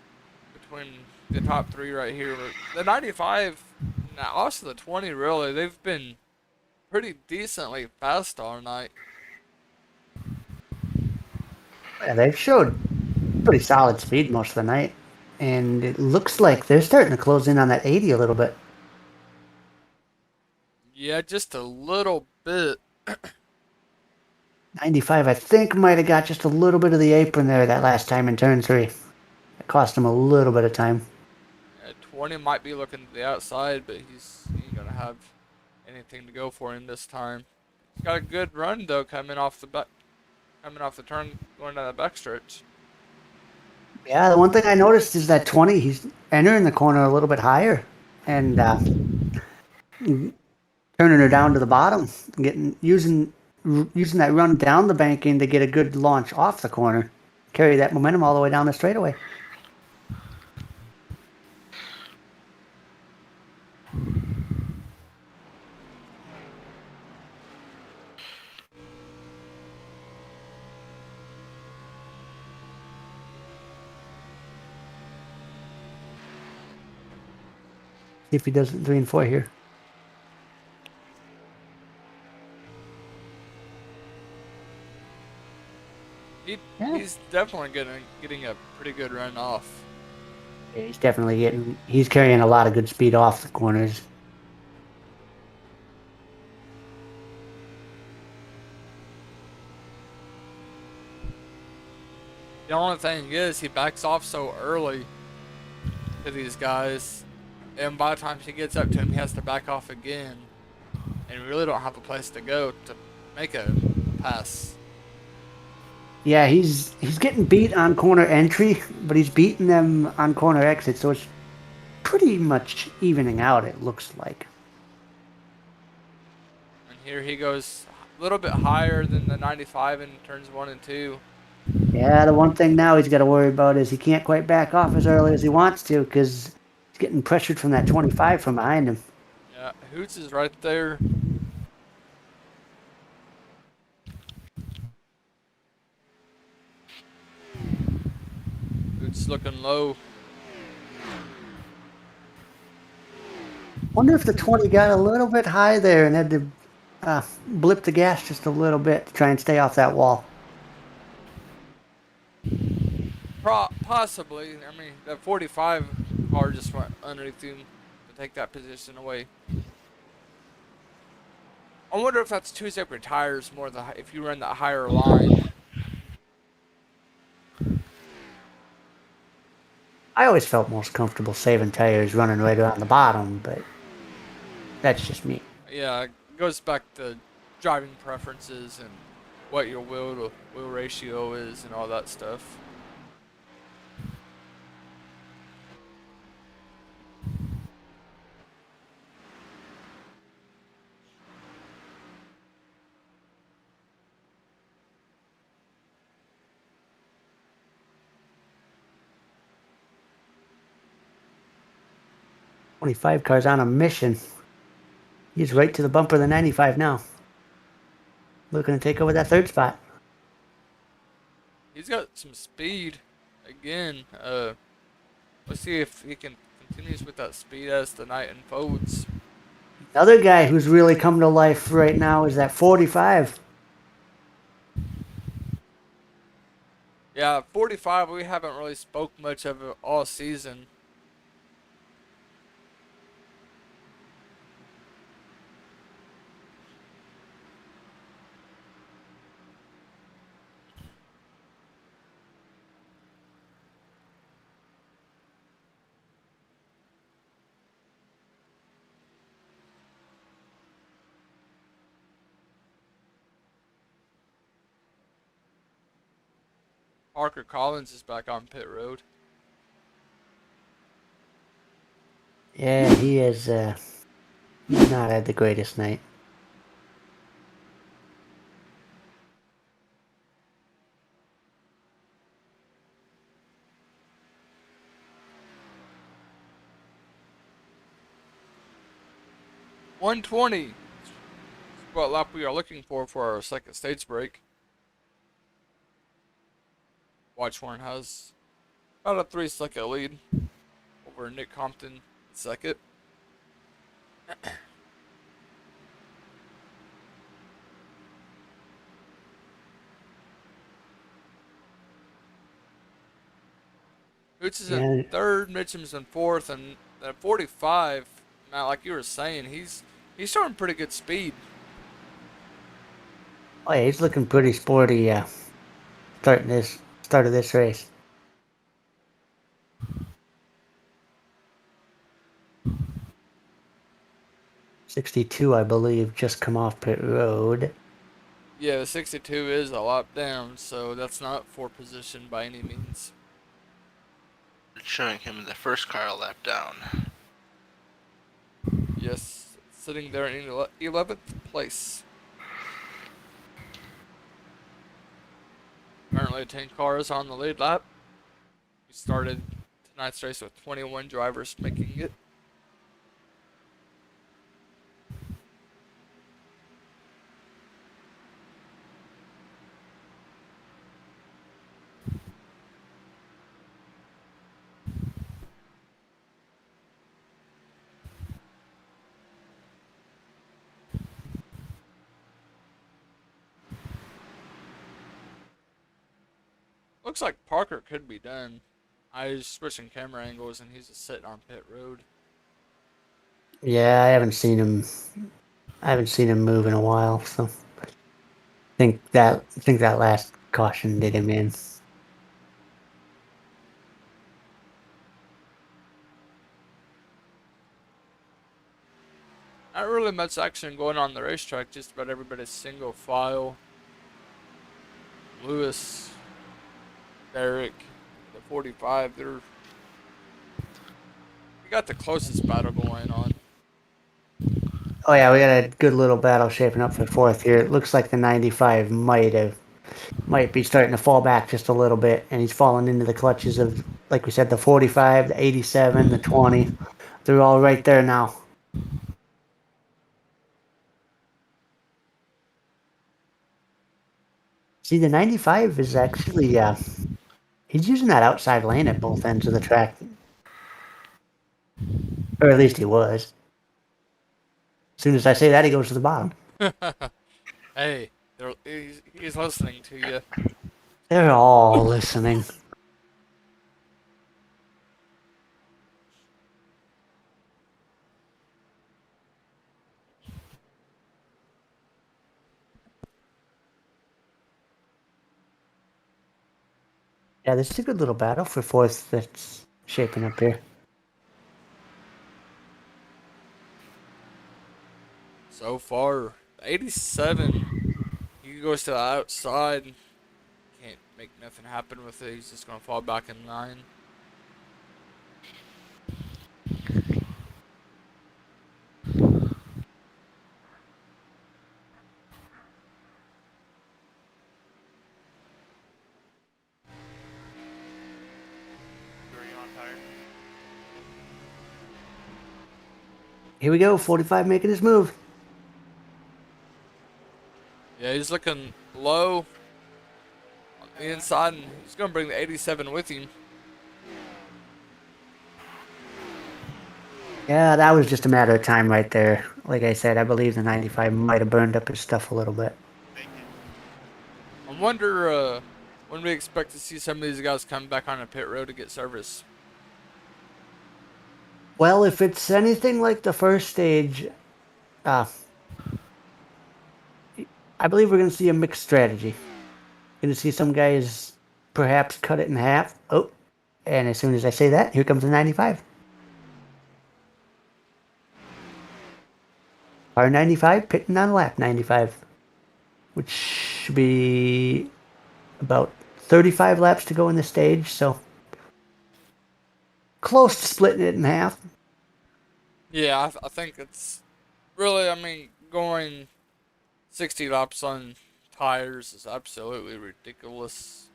Speaker 3: between the top three right here. The 95, now also the 20 really, they've been pretty decently fast all night.
Speaker 4: Yeah, they've showed pretty solid speed most of the night. And it looks like they're starting to close in on that 80 a little bit.
Speaker 3: Yeah, just a little bit.
Speaker 4: 95, I think, might have got just a little bit of the apron there that last time in turn 3. It cost him a little bit of time.
Speaker 3: 20 might be looking to the outside, but he ain't gonna have anything to go for him this time. He's got a good run though, coming off the turn, going down the backstretch.
Speaker 4: Yeah, the one thing I noticed is that 20, he's entering the corner a little bit higher and turning her down to the bottom, using that run down the banking to get a good launch off the corner, carry that momentum all the way down the straightaway. See if he does it 3 and 4 here.
Speaker 3: He's definitely getting a pretty good run off.
Speaker 4: Yeah, he's carrying a lot of good speed off the corners.
Speaker 3: The only thing is, he backs off so early to these guys, and by the time he gets up to him, he has to back off again, and we really don't have a place to go to make a pass.
Speaker 4: Yeah, he's getting beat on corner entry, but he's beating them on corner exit, so it's pretty much evening out, it looks like.
Speaker 3: And here he goes a little bit higher than the 95 in turns 1 and 2.
Speaker 4: Yeah, the one thing now he's got to worry about is he can't quite back off as early as he wants to because he's getting pressured from that 25 from behind him.
Speaker 3: Yeah, Hoots is right there. It's looking low.
Speaker 4: Wonder if the 20 got a little bit high there and had to blip the gas just a little bit to try and stay off that wall.
Speaker 3: Possibly. I mean, that 45 car just went underneath him to take that position away. I wonder if that's two separate tires more if you run that higher line.
Speaker 4: I always felt most comfortable saving tires running right around the bottom, but that's just me.
Speaker 3: Yeah, it goes back to driving preferences and what your wheel to wheel ratio is and all that stuff.
Speaker 4: '25 car's on a mission. He's right to the bumper of the 95 now. Looking to take over that third spot.
Speaker 3: He's got some speed again. Let's see if he can continues with that speed as the night unfolds.
Speaker 4: The other guy who's really come to life right now is that 45.
Speaker 3: Yeah, 45. We haven't really spoke much of it all season. Parker Collins is back on pit road.
Speaker 4: Yeah, he has not had the greatest night.
Speaker 3: .120. What lap we are looking for our second stage break. Watchhorn has about a 3-second lead over Nick Compton second. Hoots is in third, Mitchum's in fourth, and at 45, Matt, like you were saying, he's showing pretty good speed.
Speaker 4: Oh yeah, he's looking pretty sporty. Start of this race. '62, I believe, just come off pit road.
Speaker 3: Yeah, the 62 is a lap down, so that's not for position by any means.
Speaker 5: It's showing him the first car a lap down.
Speaker 3: Yes, sitting there in 11th place. Currently 10 cars on the lead lap. We started tonight's race with 21 drivers making it. Looks like Parker could be done. I was switching camera angles and he's just sitting on pit road.
Speaker 4: Yeah, I haven't seen him. I haven't seen him move in a while, so think that last caution did him in.
Speaker 3: Not really much action going on the racetrack, just about everybody's single file. Lewis, Derek, the 45, we got the closest battle going on.
Speaker 4: Oh yeah, we got a good little battle shaping up for fourth here. It looks like the 95 might be starting to fall back just a little bit, and he's falling into the clutches of, like we said, the 45, the 87, the 20. They're all right there now. See, the 95 is actually He's using that outside lane at both ends of the track. Or at least he was. As soon as I say that, he goes to the bottom.
Speaker 3: Hey, he's listening to you.
Speaker 4: They're all listening. Yeah, this is a good little battle for fourth that's shaping up here.
Speaker 3: So far, 87. He goes to the outside. Can't make nothing happen with it. He's just gonna fall back in line.
Speaker 4: Here we go, 45 making his move.
Speaker 3: Yeah, he's looking low on the inside, and he's gonna bring the 87 with him.
Speaker 4: Yeah, that was just a matter of time right there. Like I said, I believe the 95 might have burned up his stuff a little bit.
Speaker 3: I wonder when we expect to see some of these guys come back on the pit road to get service.
Speaker 4: Well, if it's anything like the first stage, uh, I believe we're going to see a mixed strategy. Going to see some guys perhaps cut it in half. Oh, and as soon as I say that, here comes the 95. R95 pitting on lap 95, which should be about 35 laps to go in the stage, so close to splitting it in half.
Speaker 3: Yeah, I think it's really, I mean, going 60 laps on tires is absolutely ridiculous.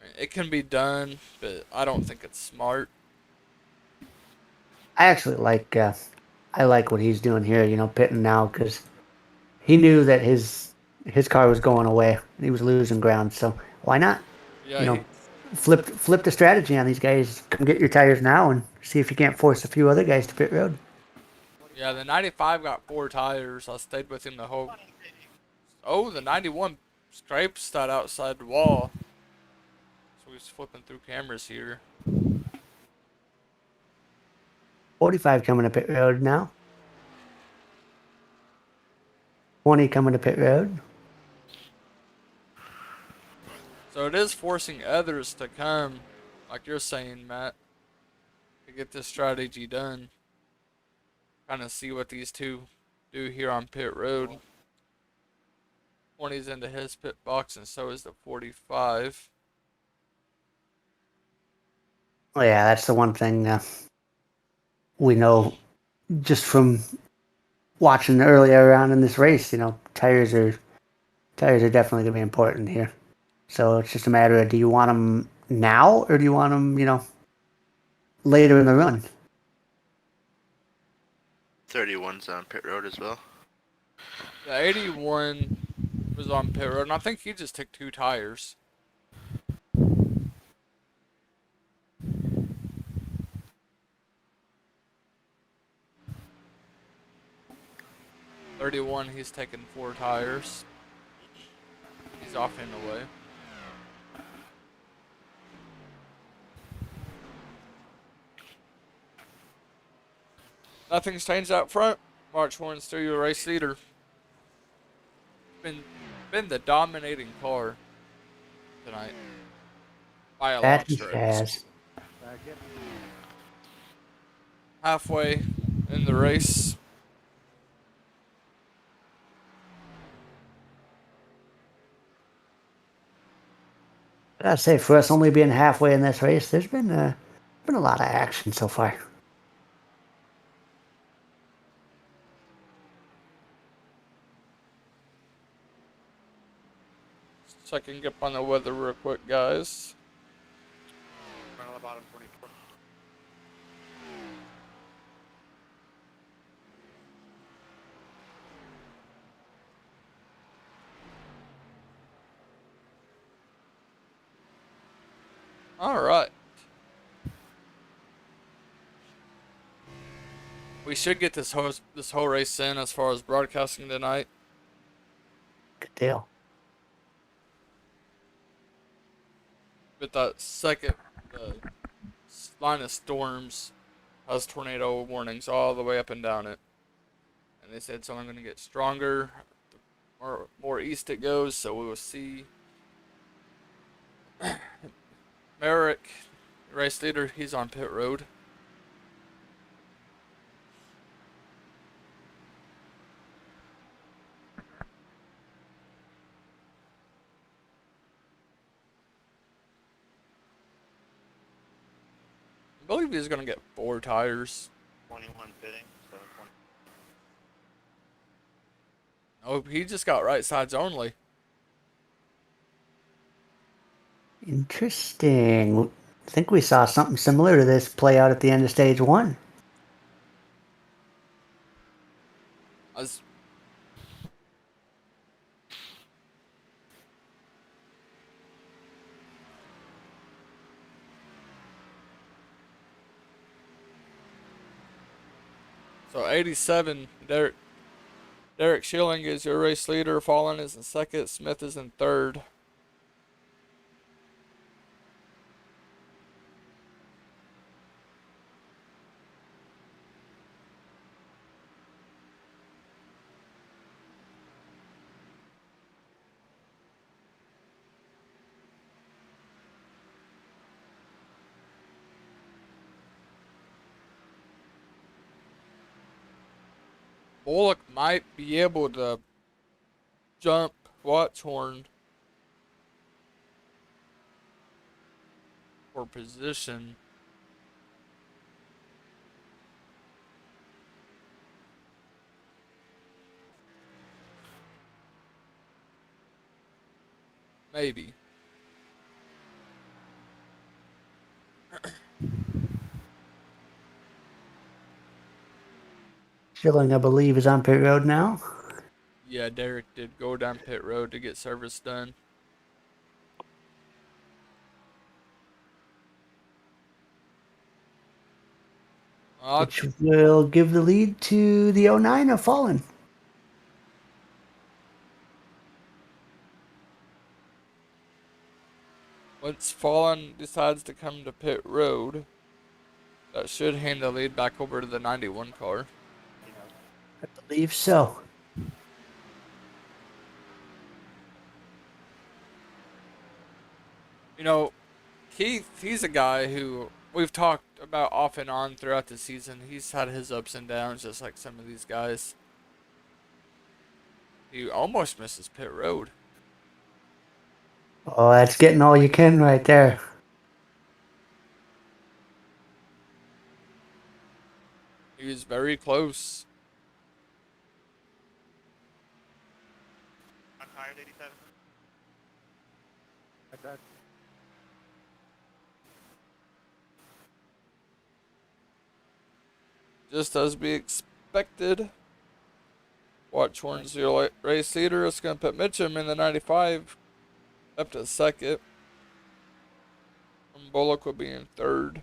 Speaker 3: I mean, it can be done, but I don't think it's smart.
Speaker 4: I actually I like what he's doing here, pitting now, because he knew that his car was going away. He was losing ground, so why not?
Speaker 3: Yeah,
Speaker 4: You know, flip the strategy on these guys. Come get your tires now and see if you can't force a few other guys to pit road.
Speaker 3: yeah, the 95 got 4 tires. I stayed with him the whole. Oh, the 91 scrapes that outside wall. So he's flipping through cameras here.
Speaker 4: 45 coming to pit road now. 20 coming to pit road.
Speaker 3: So it is forcing others to come, like you're saying, Matt, to get this strategy done. Kind of see what these two do here on pit road. 20's into his pit box, and so is the 45.
Speaker 4: Oh yeah, that's the one thing we know just from watching earlier on in this race. Tires are definitely going to be important here. So it's just a matter of, do you want them now or do you want them, later in the run?
Speaker 5: 31's on pit road as well.
Speaker 3: The 81 was on pit road, and I think he just took 2 tires. '31, he's taken 4 tires. He's off in the way. Nothing's changed out front. March 1's still your race leader. Been the dominating car tonight by a long
Speaker 4: That he
Speaker 3: stretch.
Speaker 4: has.
Speaker 3: Halfway in the race.
Speaker 4: I'd say for us only being halfway in this race, there's been a lot of action so far.
Speaker 3: Checking up on the weather real quick, guys.
Speaker 6: Right on the bottom, 24.
Speaker 3: All right. We should get this whole race in as far as broadcasting tonight.
Speaker 4: Good deal.
Speaker 3: But that second line of storms has tornado warnings all the way up and down it. And they said it's only going to get stronger the more east it goes, so we will see. Merrick, race leader, he's on pit road. I believe he's going to get 4 tires.
Speaker 6: 21 fitting, so 20.
Speaker 3: Oh, he just got right sides only.
Speaker 4: Interesting. I think we saw something similar to this play out at the end of stage 1.
Speaker 3: As So 87, Derek Schilling is your race leader. Fallon is in second. Smith is in third. Bullock might be able to jump Watchorn for position. Maybe.
Speaker 4: Schilling, I believe, is on pit road now.
Speaker 3: Yeah, Derek did go down pit road to get service done.
Speaker 4: Which will give the lead to the 09 of Fallen.
Speaker 3: Once Fallon decides to come to pit road, that should hand the lead back over to the 91 car.
Speaker 4: I believe so.
Speaker 3: You know, Keith, he's a guy who we've talked about off and on throughout the season. He's had his ups and downs, just like some of these guys. He almost misses pit road.
Speaker 4: Oh, that's getting all you can right there.
Speaker 3: He was very close.
Speaker 6: On tires, 87.
Speaker 3: Just as we expected. Watchorn's your race leader. It's going to put Mitchum in the 95 up to second. And Bullock will be in third.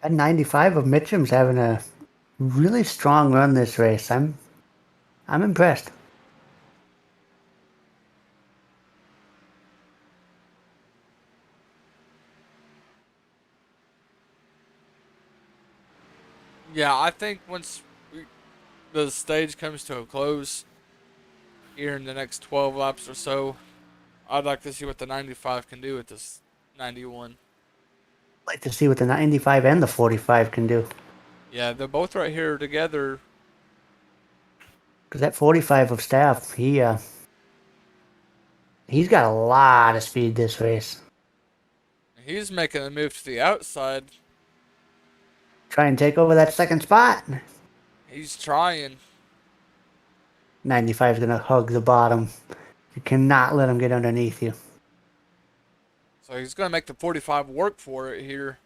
Speaker 4: That 95 of Mitchum's having a really strong run this race. I'm impressed.
Speaker 3: Yeah, I think once the stage comes to a close here in the next 12 laps or so, I'd like to see what the 95 can do with this 91.
Speaker 4: I'd like to see what the 95 and the 45 can do.
Speaker 3: Yeah, they're both right here together.
Speaker 4: Because that 45 of Staff, he's got a lot of speed this race.
Speaker 3: He's making a move to the outside.
Speaker 4: Try and take over that second spot.
Speaker 3: He's trying.
Speaker 4: 95 is going to hug the bottom. You cannot let him get underneath you.
Speaker 3: So he's going to make the 45 work for it here.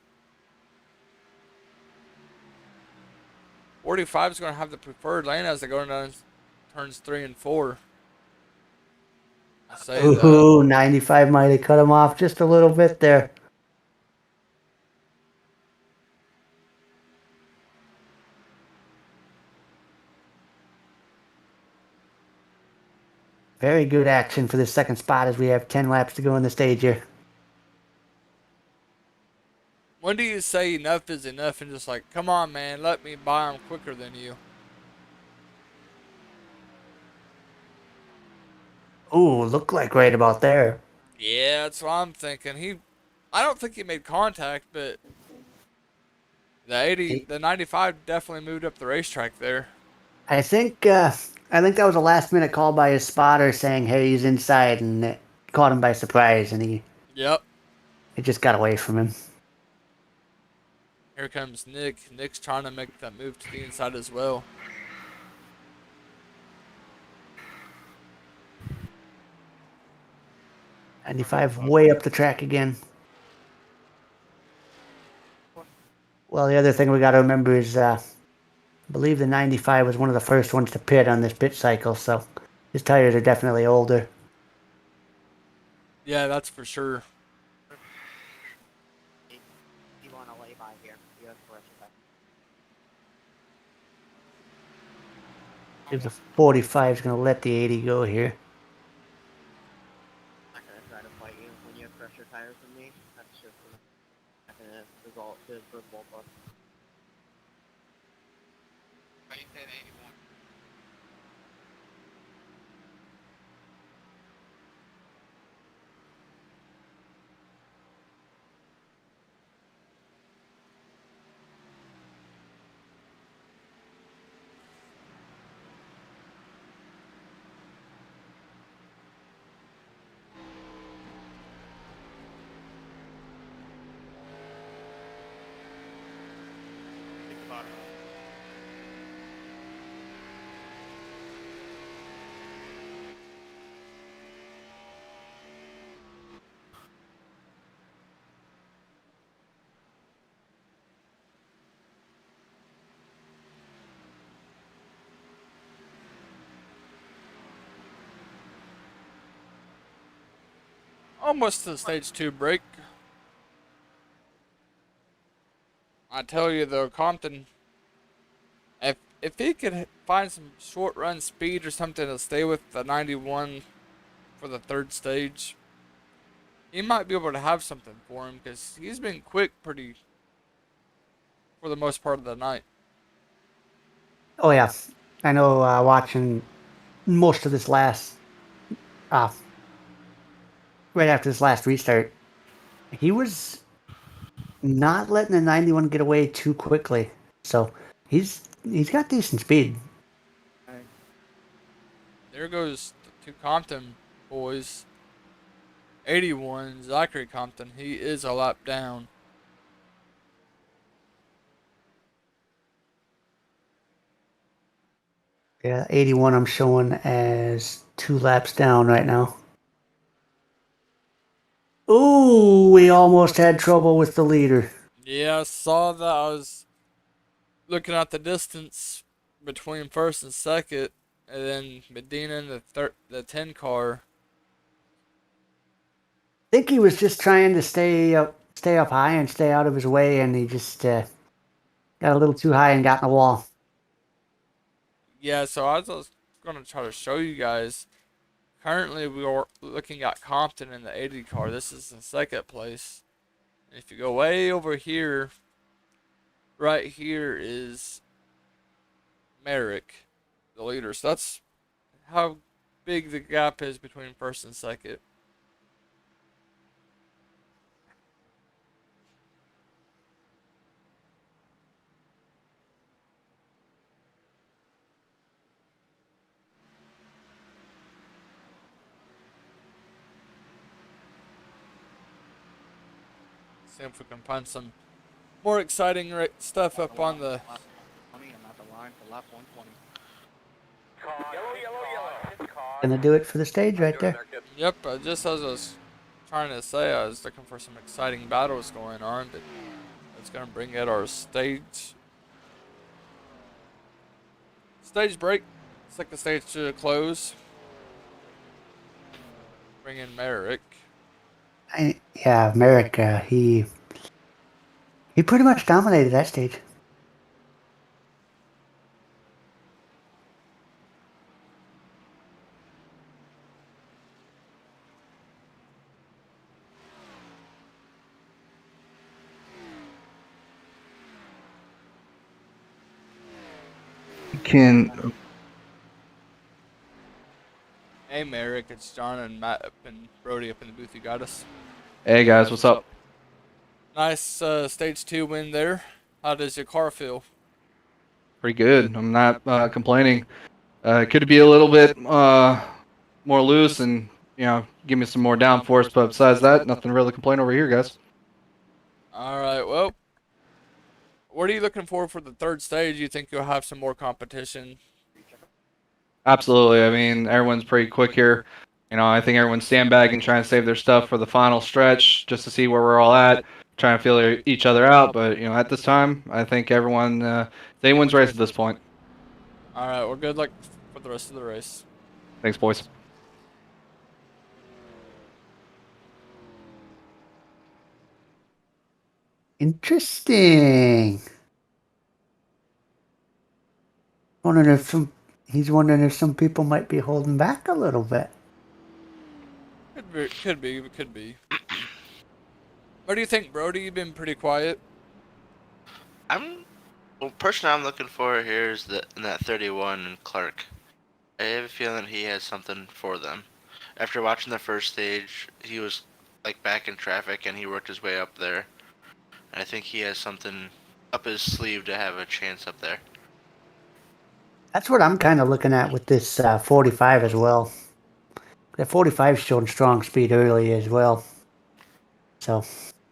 Speaker 3: 45 is going to have the preferred lane as they go down turns 3 and 4. say that.
Speaker 4: Ooh, 95 might have cut him off just a little bit there. Very good action for the second spot as we have 10 laps to go in the stage here.
Speaker 3: When do you say enough is enough and just like, come on, man, let me buy them quicker than you?
Speaker 4: Ooh, look like right about there.
Speaker 3: Yeah, that's what I'm thinking. I don't think he made contact, but the 95 definitely moved up the racetrack there.
Speaker 4: I think that was a last minute call by his spotter saying, "Hey, he's inside," and it caught him by surprise, and
Speaker 3: Yep.
Speaker 4: it just got away from him.
Speaker 3: Here comes Nick. Nick's trying to make that move to the inside as well.
Speaker 4: '95 way up the track again. Well, the other thing we got to remember is, I believe the '95 was one of the first ones to pit on this pit cycle, so his tires are definitely older.
Speaker 3: Yeah, that's for sure.
Speaker 6: You want to lay by here. You have pressure back.
Speaker 4: If the 45 is going to let the 80 go here.
Speaker 6: I'm not going to try to fight you when you have pressure tires from me. That's just not going to result to for both of us. You said 81. Think about it.
Speaker 3: Almost to the stage 2 break. I tell you though, Compton, if he could find some short run speed or something to stay with the 91 for the third stage, he might be able to have something for him because he's been quick pretty for the most part of the night.
Speaker 4: Oh, yeah. I know watching most of this uh, right after this last restart, he was not letting the 91 get away too quickly. So he's got decent speed.
Speaker 3: There goes the two Compton boys. 81, Zachary Compton. He is a lap down.
Speaker 4: Yeah, 81 I'm showing as 2 laps down right now. Ooh, we almost had trouble with the leader.
Speaker 3: Yeah, I saw that. I was looking at the distance between first and second, and then Medina and the 10 car.
Speaker 4: I think he was just trying to stay up high and stay out of his way, and he just got a little too high and got in the wall.
Speaker 3: Yeah, so I was going to try to show you guys. Currently, we are looking at Compton in the 80 car. This is in second place. And if you go way over here, right here is Merrick, the leader. So that's how big the gap is between first and second. See if we can find some more exciting stuff up on the.
Speaker 6: 20, I'm at the line for lap 120.
Speaker 4: Gonna do it for the stage right there.
Speaker 3: Yep, just as I was trying to say, I was looking for some exciting battles going on, but it's gonna bring at our stage break. Second stage to a close. bring in Merrick.
Speaker 4: Yeah, America. He pretty much dominated that stage.
Speaker 7: Can
Speaker 3: Hey, Merrick, it's John and Matt up and Brody up in the booth. You got us.
Speaker 7: Hey guys, what's up?
Speaker 3: Nice stage 2 win there. How does your car feel?
Speaker 7: Pretty good. I'm not complaining. Could be a little bit more loose and give me some more downforce, but besides that, nothing really to complain over here, guys.
Speaker 3: All right, well, what are you looking for the third stage? You think you'll have some more competition?
Speaker 7: Absolutely. I mean, everyone's pretty quick here. I think everyone's sandbagging, trying to save their stuff for the final stretch, just to see where we're all at, trying to feel each other out. But at this time, I think everyone, it's anyone's race at this point.
Speaker 3: All right, well, good luck for the rest of the race.
Speaker 7: Thanks, boys.
Speaker 4: Interesting. Wondering if he's wondering if some people might be holding back a little bit.
Speaker 3: Could be. What do you think, Brody? You've been pretty quiet.
Speaker 5: Person I'm looking for here is in that 31 Clark. I have a feeling he has something for them. After watching the first stage, he was like back in traffic and he worked his way up there. And I think he has something up his sleeve to have a chance up there.
Speaker 4: That's what I'm kind of looking at with this 45 as well. That 45 showed strong speed early as well. So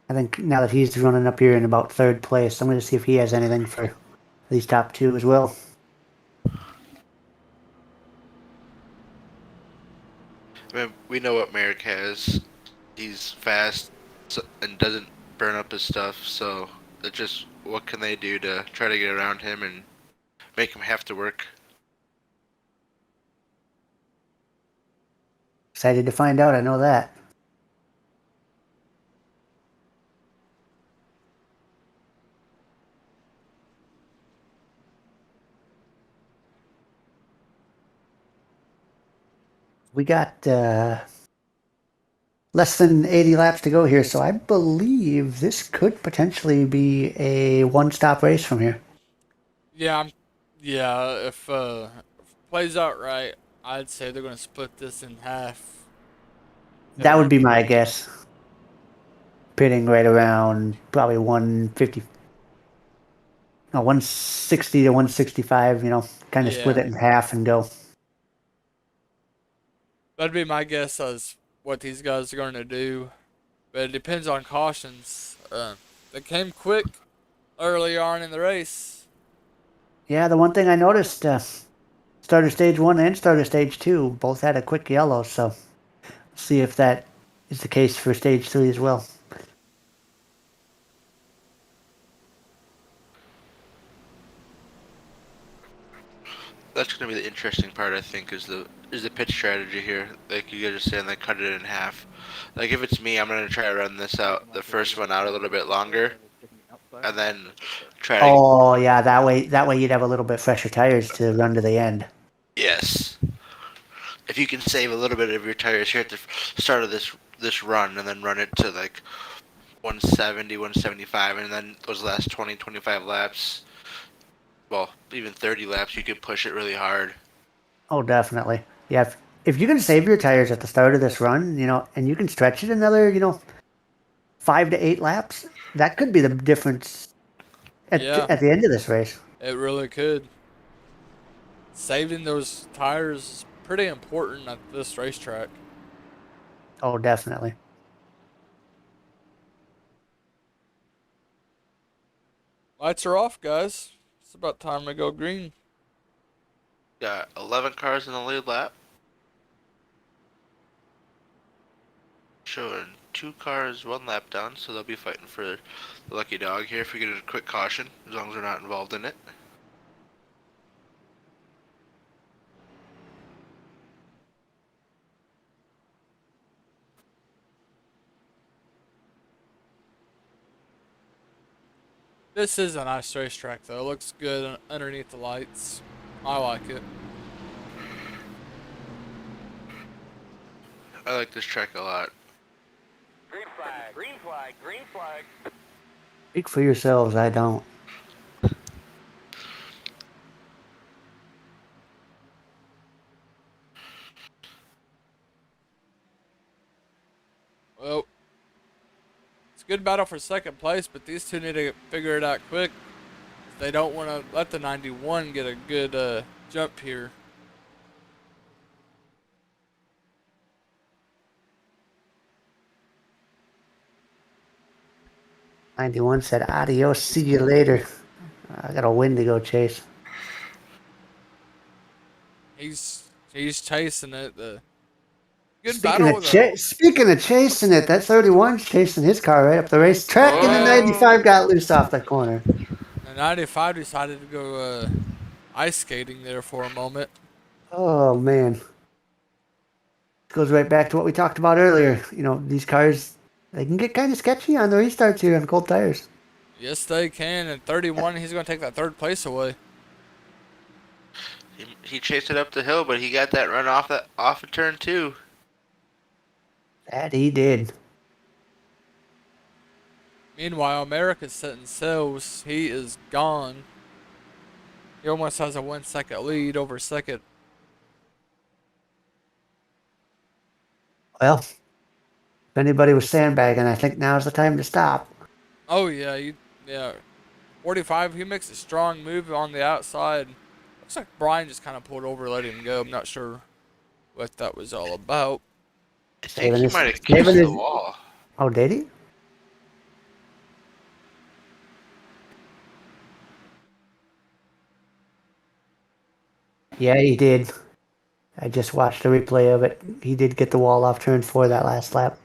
Speaker 4: I think now that he's running up here in about third place, I'm going to see if he has anything for these top two as well.
Speaker 5: I mean, we know what Merrick has. He's fast and doesn't burn up his stuff, so it's just what can they do to try to get around him and make him have to work.
Speaker 4: Excited to find out, I know that. We got less than 80 laps to go here, so I believe this could potentially be a one-stop race from here.
Speaker 3: Yeah, if it plays out right, I'd say they're gonna split this in half.
Speaker 4: That would be my guess. Pitting right around probably 150, no, 160 to 165, kind of split
Speaker 3: Yeah,
Speaker 4: it in half and go.
Speaker 3: that'd be my guess as what these guys are gonna do. But it depends on cautions. They came quick early on in the race.
Speaker 4: Yeah, the one thing I noticed, starter stage 1 and starter stage 2 both had a quick yellow, so see if that is the case for stage 3 as well.
Speaker 5: That's gonna be the interesting part, I think, is the pitch strategy here. Like you guys are saying, like cut it in half. Like if it's me, I'm gonna try to run this out, the first one out a little bit longer, and then try to.
Speaker 4: Oh yeah, that way you'd have a little bit fresher tires to run to the end.
Speaker 5: Yes. If you can save a little bit of your tires here at the start of this run, and then run it to like 170, 175, and then those last 20, 25 laps, well, even 30 laps, you could push it really hard.
Speaker 4: Oh, definitely. Yeah, if you can save your tires at the start of this run, and you can stretch it another, 5 to 8 laps, that could be the difference
Speaker 3: Yeah,
Speaker 4: at the end of this race.
Speaker 3: it really could. Saving those tires is pretty important at this racetrack.
Speaker 4: Oh, definitely.
Speaker 3: Lights are off, guys. It's about time we go green.
Speaker 5: Got 11 cars in the lead lap. Showing 2 cars 1 lap down, so they'll be fighting for the lucky dog here if we get a quick caution, as long as we're not involved in it.
Speaker 3: This is a nice racetrack, though. It looks good underneath the lights. I like it.
Speaker 5: I like this track a lot.
Speaker 2: Green flag, green flag, green flag.
Speaker 4: Speak for yourselves. I don't.
Speaker 3: Well, it's a good battle for second place, but these two need to figure it out quick. They don't want to let the 91 get a good jump here.
Speaker 4: '91 said, "Adios, see you later." I got a win to go chase.
Speaker 3: He's chasing it. The good battle though.
Speaker 4: Speaking of chasing it, that 31's chasing his car right up the racetrack, and the
Speaker 5: Oh,
Speaker 4: 95 got loose off the corner.
Speaker 3: The 95 decided to go ice skating there for a moment.
Speaker 4: Oh man, goes right back to what we talked about earlier. You know, these cars, they can get kind of sketchy on the restarts here on cold tires.
Speaker 3: Yes, they can. And 31, he's going to take that third place away.
Speaker 5: he chased it up the hill, but he got that run off a turn two.
Speaker 4: That he did.
Speaker 3: Meanwhile, America's setting sails. He is gone. He almost has a 1 second lead over second.
Speaker 4: Well, if anybody was sandbagging, I think now's the time to stop.
Speaker 3: Oh yeah, yeah. 45, he makes a strong move on the outside. Looks like Brian just kind of pulled over, let him go. I'm not sure what that was all about.
Speaker 5: I think
Speaker 4: Saving
Speaker 5: he
Speaker 4: his-
Speaker 5: might have
Speaker 4: saving
Speaker 5: kissed the
Speaker 4: his-
Speaker 5: wall.
Speaker 4: Oh, did he? Yeah, he did. I just watched a replay of it. He did get the wall off turn 4 that last lap.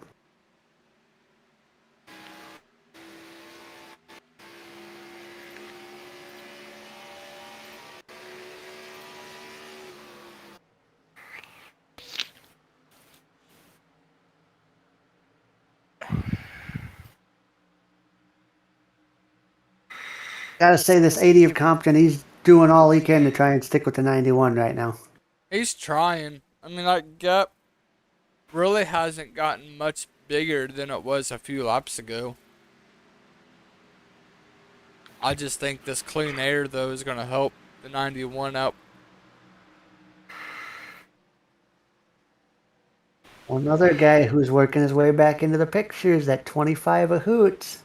Speaker 4: Gotta say, this 80 of Compton, he's doing all he can to try and stick with the 91 right now.
Speaker 3: He's trying. I mean, that gap really hasn't gotten much bigger than it was a few laps ago. I just think this clean air, though, is going to help the 91 out.
Speaker 4: Another guy who's working his way back into the picture is that 25 of Hoots.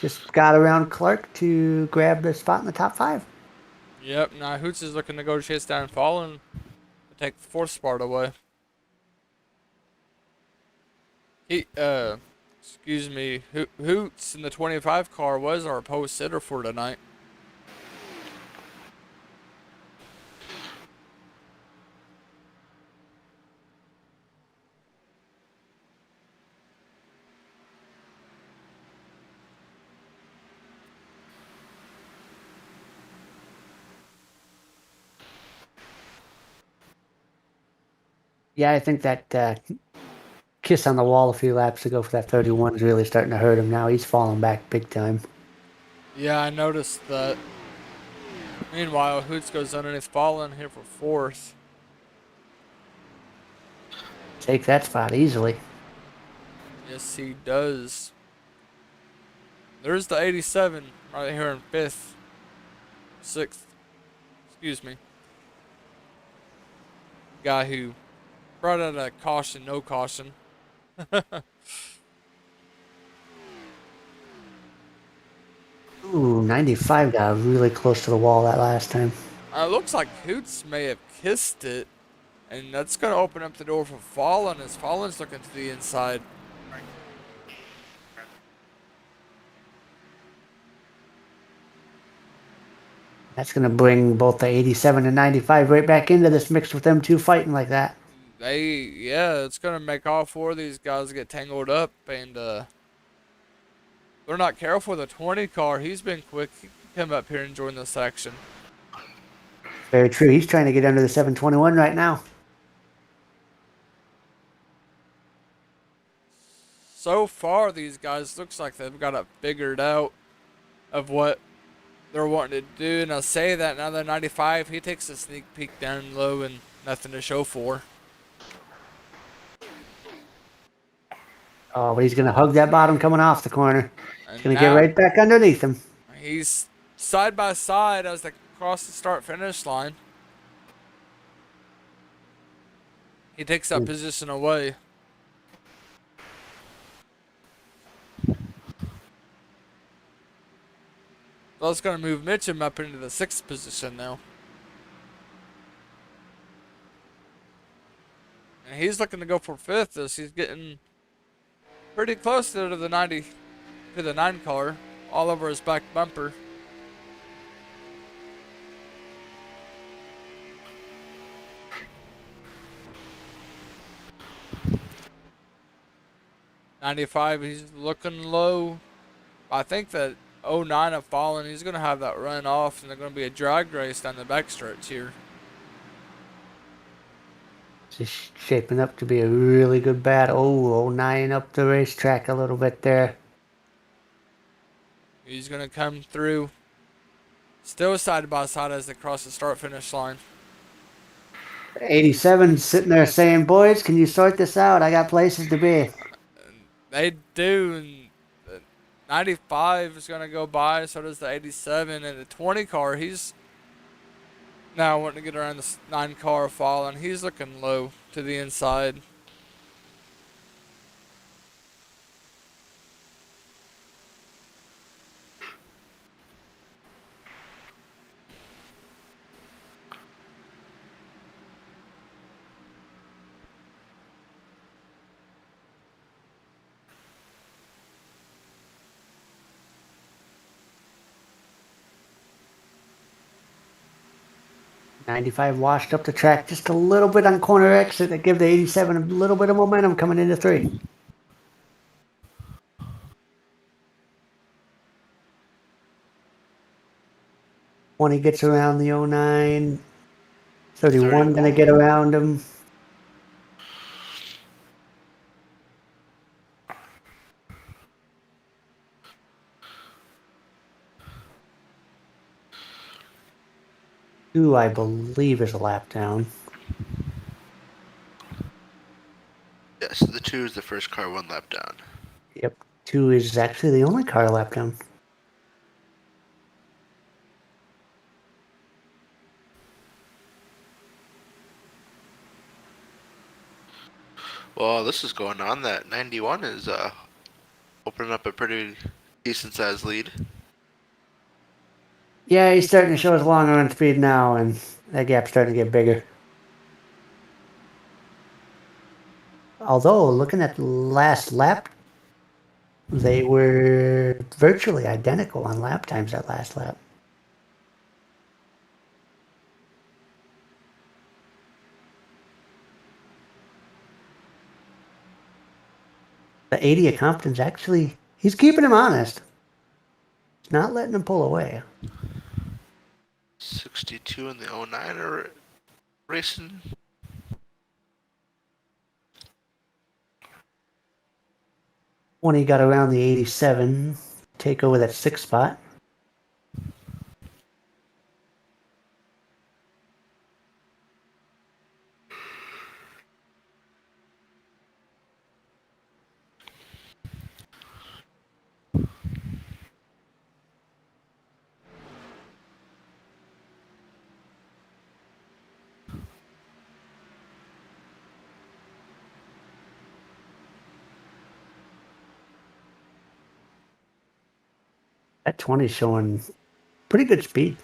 Speaker 4: Just got around Clark to grab the spot in the top 5.
Speaker 3: Yep, now Hoots is looking to go chase down Fallen to take the fourth spot away. Excuse me, Hoots in the 25 car was our post sitter for tonight.
Speaker 4: Yeah, I think that kiss on the wall a few laps ago for that 31 is really starting to hurt him now. He's falling back big time.
Speaker 3: Yeah, I noticed that. Meanwhile, Hoots goes underneath Fallen here for fourth.
Speaker 4: Take that spot easily.
Speaker 3: Yes, he does. There's the 87 right here in fifth. Sixth. Excuse me. Guy who brought out a caution, no caution.
Speaker 4: Ooh, 95 got really close to the wall that last time.
Speaker 3: It looks like Hoots may have kissed it. And that's going to open up the door for Fallen as Fallen's looking to the inside.
Speaker 4: That's going to bring both the 87 and 95 right back into this mix with them two fighting like that.
Speaker 3: Yeah, it's going to make all four of these guys get tangled up. And they're not careful. The 20 car, he's been quick. He can come up here and join this action.
Speaker 4: Very true. He's trying to get under the 721 right now.
Speaker 3: So far, these guys looks like they've got it figured out of what they're wanting to do. And I'll say that now that 95, he takes a sneak peek down low and nothing to show for.
Speaker 4: Oh, but he's going to hug that bottom coming off the corner. He's
Speaker 3: And
Speaker 4: going to get
Speaker 3: now
Speaker 4: right back underneath him.
Speaker 3: he's side by side as they cross the start finish line. He takes that position away. So that's going to move Mitchum up into the 6th position now. And he's looking to go for 5th as he's getting pretty close to the 9 car, all over his back bumper. '95, he's looking low. I think that '09 have fallen. He's going to have that run off, and they're going to be a drag race down the backstretch here.
Speaker 4: It's shaping up to be a really good battle. Oh, 09 up the racetrack a little bit there.
Speaker 3: He's going to come through, still side by side as they cross the start finish line.
Speaker 4: 87 sitting there saying, boys, can you sort this out? I got places to be.
Speaker 3: They do. And the 95 is going to go by, so does the 87. And the 20 car, he's now wanting to get around the 9 car falling. He's looking low to the inside.
Speaker 4: '95 washed up the track just a little bit on corner exit to give the '87 a little bit of momentum coming into 3. When he gets around the '09, 31 going to get around him. Two, I believe, is a lap down.
Speaker 5: Yes, the 2 is the first car 1 lap down.
Speaker 4: Yep, 2 is actually the only car lap down.
Speaker 5: Well, this is going on. That 91 is opening up a pretty decent sized lead.
Speaker 4: Yeah, he's starting to show his long run speed now, and that gap's starting to get bigger. Although, looking at the last lap, they were virtually identical on lap times that last lap. The 80 of Compton's actually, he's keeping him honest. He's not letting him pull away.
Speaker 5: 62 in the 09 are racing.
Speaker 4: When he got around the 87, take over that 6th spot. That 20 is showing pretty good speed.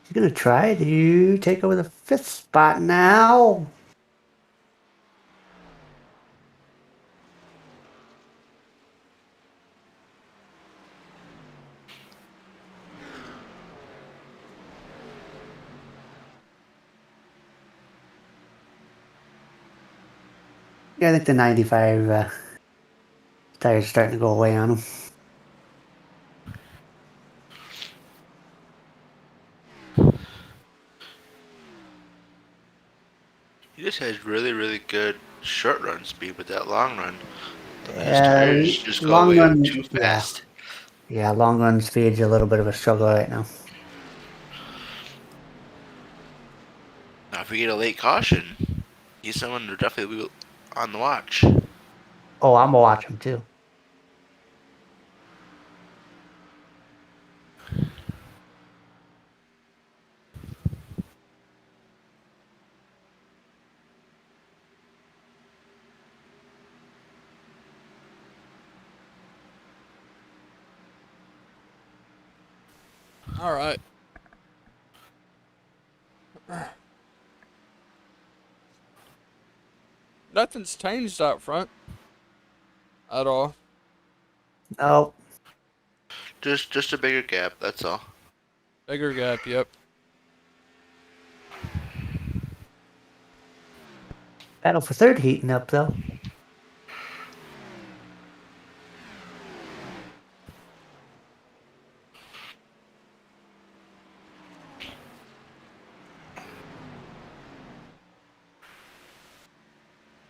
Speaker 4: He's going to try to take over the 5th spot now. Yeah, I think the 95 tires are starting to go away on him.
Speaker 5: He just has really, really good short run speed, but that long run, his
Speaker 4: Yeah,
Speaker 5: tires just go
Speaker 4: long
Speaker 5: away
Speaker 4: run,
Speaker 5: too fast.
Speaker 4: Yeah, long run speed's a little bit of a struggle right now.
Speaker 5: Now, if we get a late caution, he's someone to definitely be on the watch.
Speaker 4: Oh, I'm gonna watch him too.
Speaker 3: All right. Nothing's changed out front at all.
Speaker 4: Oh,
Speaker 5: Just a bigger gap. That's all.
Speaker 3: Bigger gap, yep.
Speaker 4: battle for third heating up though.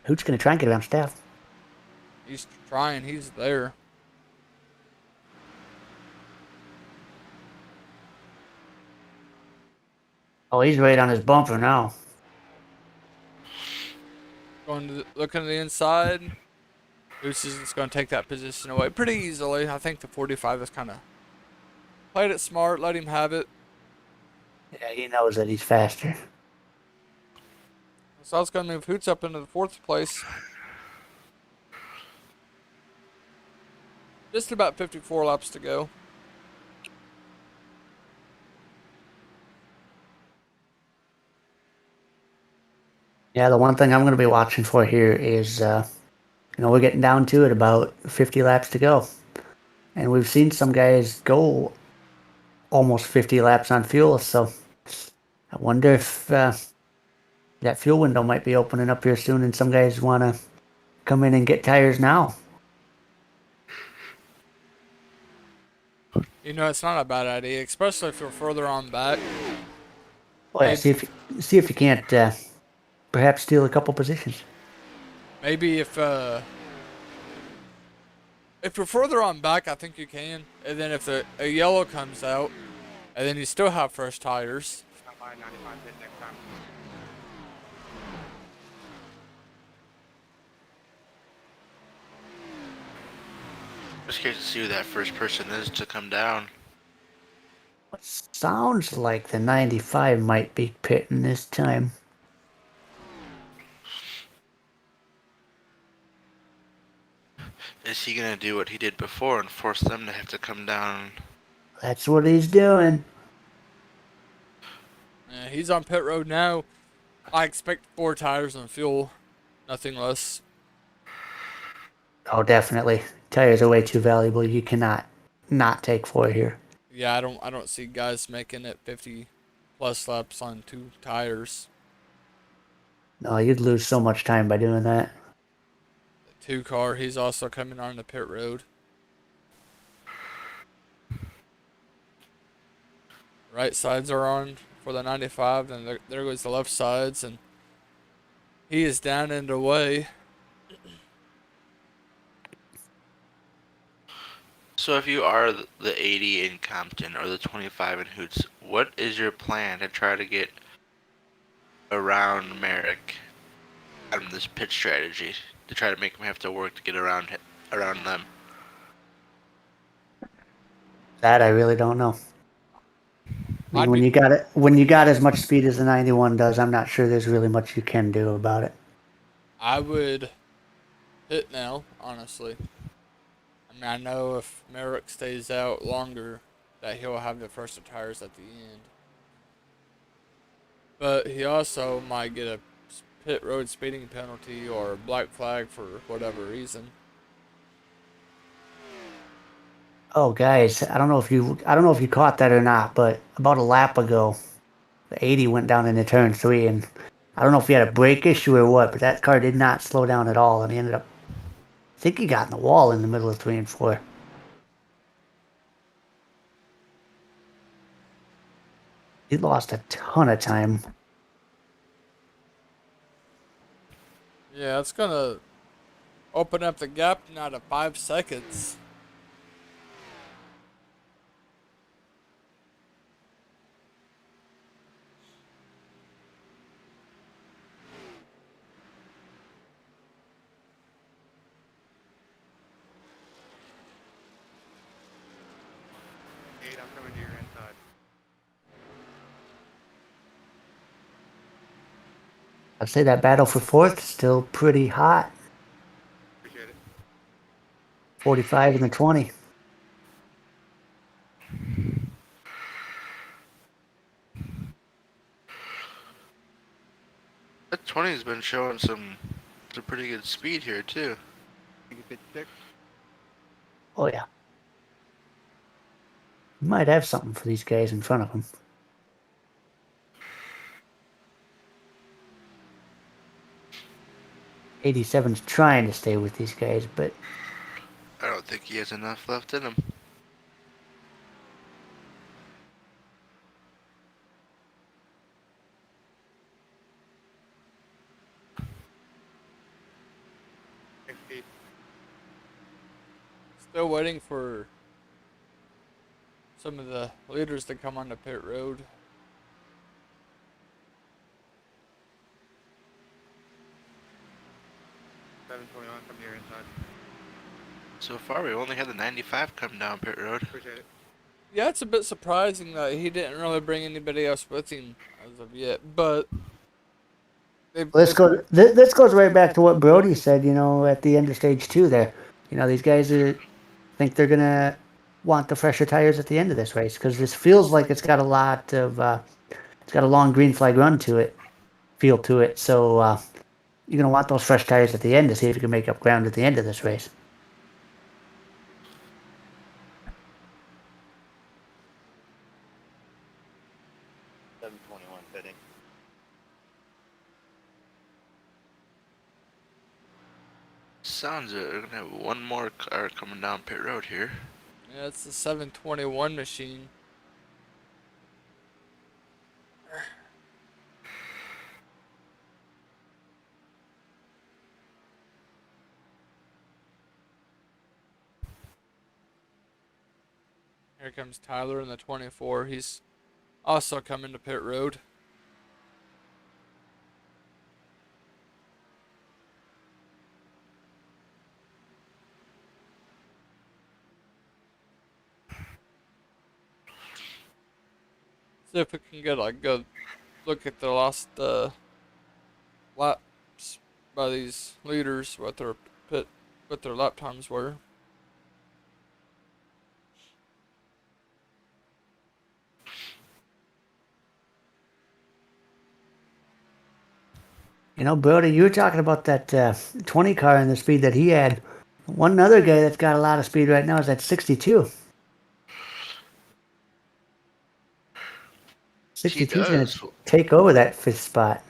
Speaker 4: Who's gonna try and get around staff?
Speaker 3: He's trying. He's there.
Speaker 4: Oh, he's right on his bumper now.
Speaker 3: Going to looking to the inside. Goose is going to take that position away pretty easily. I think the 45 is kind of played it smart, let him have it.
Speaker 4: Yeah, he knows that he's faster.
Speaker 3: So I was going to move Hoots up into the 4th place. Just about 54 laps to go.
Speaker 4: Yeah, the one thing I'm gonna be watching for here is, we're getting down to it about 50 laps to go, and we've seen some guys go almost 50 laps on fuel. So I wonder if that fuel window might be opening up here soon, and some guys want to come in and get tires now.
Speaker 3: You know, it's not a bad idea, especially if you're further on back.
Speaker 4: Well, yeah, see if you can't perhaps steal a couple positions.
Speaker 3: Maybe if you're further on back, I think you can. And then if a yellow comes out, and then you still have fresh tires.
Speaker 6: Stop by 95 pit next time.
Speaker 5: Just curious to see who that first person is to come down.
Speaker 4: What sounds like the 95 might be pitting this time.
Speaker 5: Is he gonna do what he did before and force them to have to come down?
Speaker 4: That's what he's doing.
Speaker 3: Yeah, he's on pit road now. I expect 4 tires and fuel, nothing less.
Speaker 4: Oh, definitely. Tires are way too valuable. You cannot not take 4 here.
Speaker 3: Yeah, I don't see guys making it 50 plus laps on 2 tires.
Speaker 4: No, you'd lose so much time by doing that.
Speaker 3: The 2 car, he's also coming on the pit road. Right sides are on for the 95, and there goes the left sides, and he is down and away.
Speaker 5: So if you are the 80 in Compton or the 25 in Hoots, what is your plan to try to get around Merrick on this pit strategy to try to make him have to work to get around them?
Speaker 4: That I really don't know. I mean,
Speaker 3: I'd
Speaker 4: when
Speaker 3: be,
Speaker 4: you got as much speed as the 91 does, I'm not sure there's really much you can do about it.
Speaker 3: I would hit now, honestly. I mean, I know if Merrick stays out longer, that he'll have the first of tires at the end. But he also might get a pit road speeding penalty or a black flag for whatever reason.
Speaker 4: Oh, guys, I don't know if you caught that or not, but about a lap ago, the 80 went down into turn 3, and I don't know if he had a brake issue or what, but that car did not slow down at all, and he ended up, I think he got in the wall in the middle of 3 and 4. He lost a ton of time.
Speaker 3: Yeah, it's gonna open up the gap now to 5 seconds.
Speaker 4: I'd say that battle for fourth is still pretty hot.
Speaker 6: Appreciate it.
Speaker 4: 45 and the 20.
Speaker 5: That 20's been showing some pretty good speed here too.
Speaker 6: You can 56.
Speaker 4: Oh, yeah. Might have something for these guys in front of them. 87's trying to stay with these guys, but
Speaker 5: I don't think he has enough left in him.
Speaker 3: Still waiting for some of the leaders to come onto pit road.
Speaker 6: Seven 21 from your inside.
Speaker 5: So far, we only had the 95 come down pit road.
Speaker 6: Appreciate it.
Speaker 3: Yeah, it's a bit surprising that he didn't really bring anybody else with him as of yet, but
Speaker 4: this goes right back to what Brody said, at the end of stage 2 there. These guys think they're going to want the fresher tires at the end of this race because this feels like it's got a lot of, it's got a long green flag run to it, feel to it. So you're going to want those fresh tires at the end to see if you can make up ground at the end of this race.
Speaker 6: Fitting.
Speaker 5: Sounds it. We're gonna have one more car coming down pit road here.
Speaker 3: yeah, it's the 721 machine. Here comes Tyler in the 24. He's also coming to pit road. See if we can get a good look at the last laps by these leaders, what their lap times were.
Speaker 4: Brody, you were talking about that 20 car and the speed that he had. One other guy that's got a lot of speed right now is that 62. 62 is going to take over that fifth spot.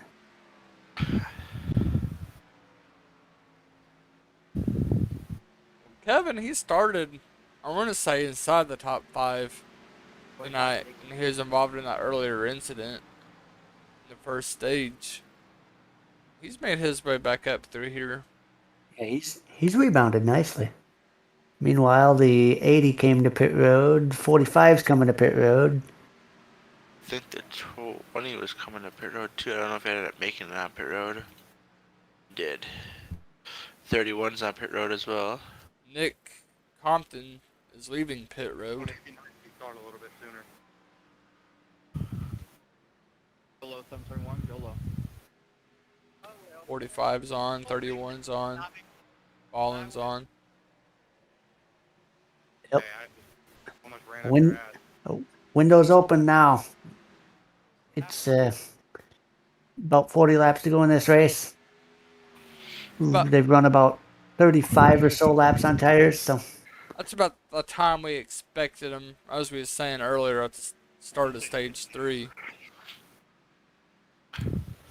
Speaker 3: Kevin, he started, I want to say, inside the top 5 tonight, and he was involved in that earlier incident in the first stage. He's made his way back up through here.
Speaker 4: Yeah, he's rebounded nicely. Meanwhile, the 80 came to pit road. 45's coming to pit road.
Speaker 5: I think the 20 was coming to pit road too. I don't know if he ended up making it on pit road. Did. 31's on pit road as well.
Speaker 3: Nick Compton is leaving pit road.
Speaker 6: Start a little bit sooner. Below 731, go low.
Speaker 3: 45's on, 31's on, Ballin's on.
Speaker 4: Yep.
Speaker 6: Almost ran
Speaker 4: Windows open now. It's about 40 laps to go in this race. They've run about 35 or so laps on tires, so
Speaker 3: That's about the time we expected him, as we were saying earlier at the start of stage 3.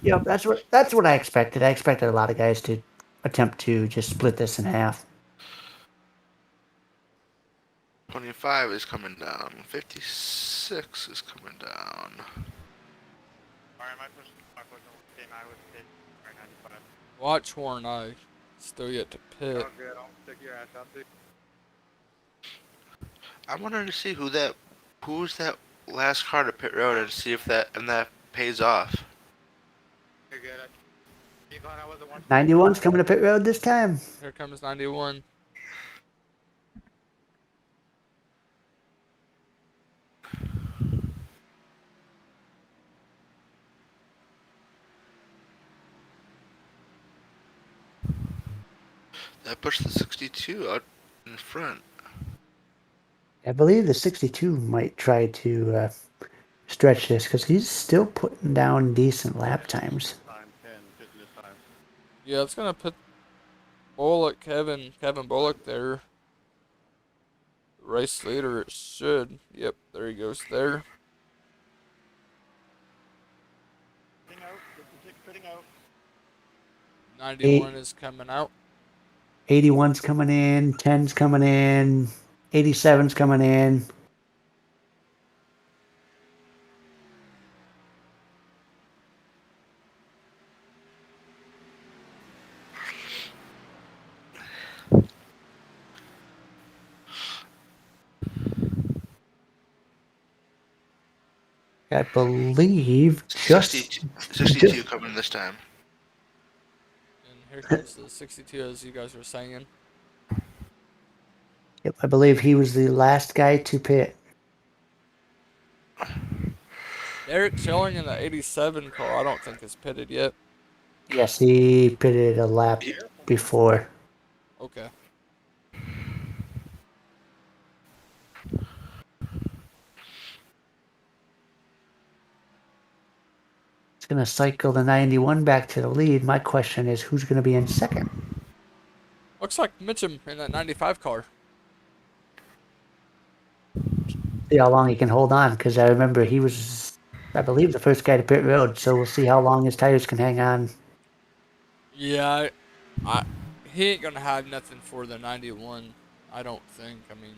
Speaker 4: yep, that's what I expected. I expected a lot of guys to attempt to just split this in half.
Speaker 5: 25 is coming down. 56 is coming down.
Speaker 6: Alright, my push came out with pit. Alright, 95.
Speaker 3: Watch Horn Eye, still yet to pit.
Speaker 6: Oh, good. I'll stick your ass out, dude.
Speaker 5: I wanted to see who's that last car to pit road and see if that pays off.
Speaker 6: You're good. You thought I was the one?
Speaker 4: 91's coming to pit road this time.
Speaker 3: Here comes 91.
Speaker 5: I pushed the 62 out in front.
Speaker 4: I believe the 62 might try to stretch this because he's still putting down decent lap times.
Speaker 8: Time 10, hitting this time.
Speaker 3: Yeah, it's gonna put Bullock, Kevin Bullock there. Race leader, it should. Yep, there he goes there.
Speaker 8: Pitting out, pitting out.
Speaker 3: 91 is coming out.
Speaker 4: 81's coming in, 10's coming in, 87's coming in. I believe just
Speaker 5: 62 coming this time.
Speaker 3: And here comes the 62, as you guys were saying.
Speaker 4: Yep, I believe he was the last guy to pit.
Speaker 3: Derek Schilling in the 87 car, I don't think is pitted yet.
Speaker 4: Yes, he pitted a lap before.
Speaker 3: Okay.
Speaker 4: It's going to cycle the 91 back to the lead. My question is, who's going to be in second?
Speaker 3: Looks like Mitchum in that 95 car.
Speaker 4: See how long he can hold on, because I remember he was, I believe, the first guy to pit road. So we'll see how long his tires can hang on.
Speaker 3: Yeah, he ain't gonna have nothing for the 91, I don't think. I mean,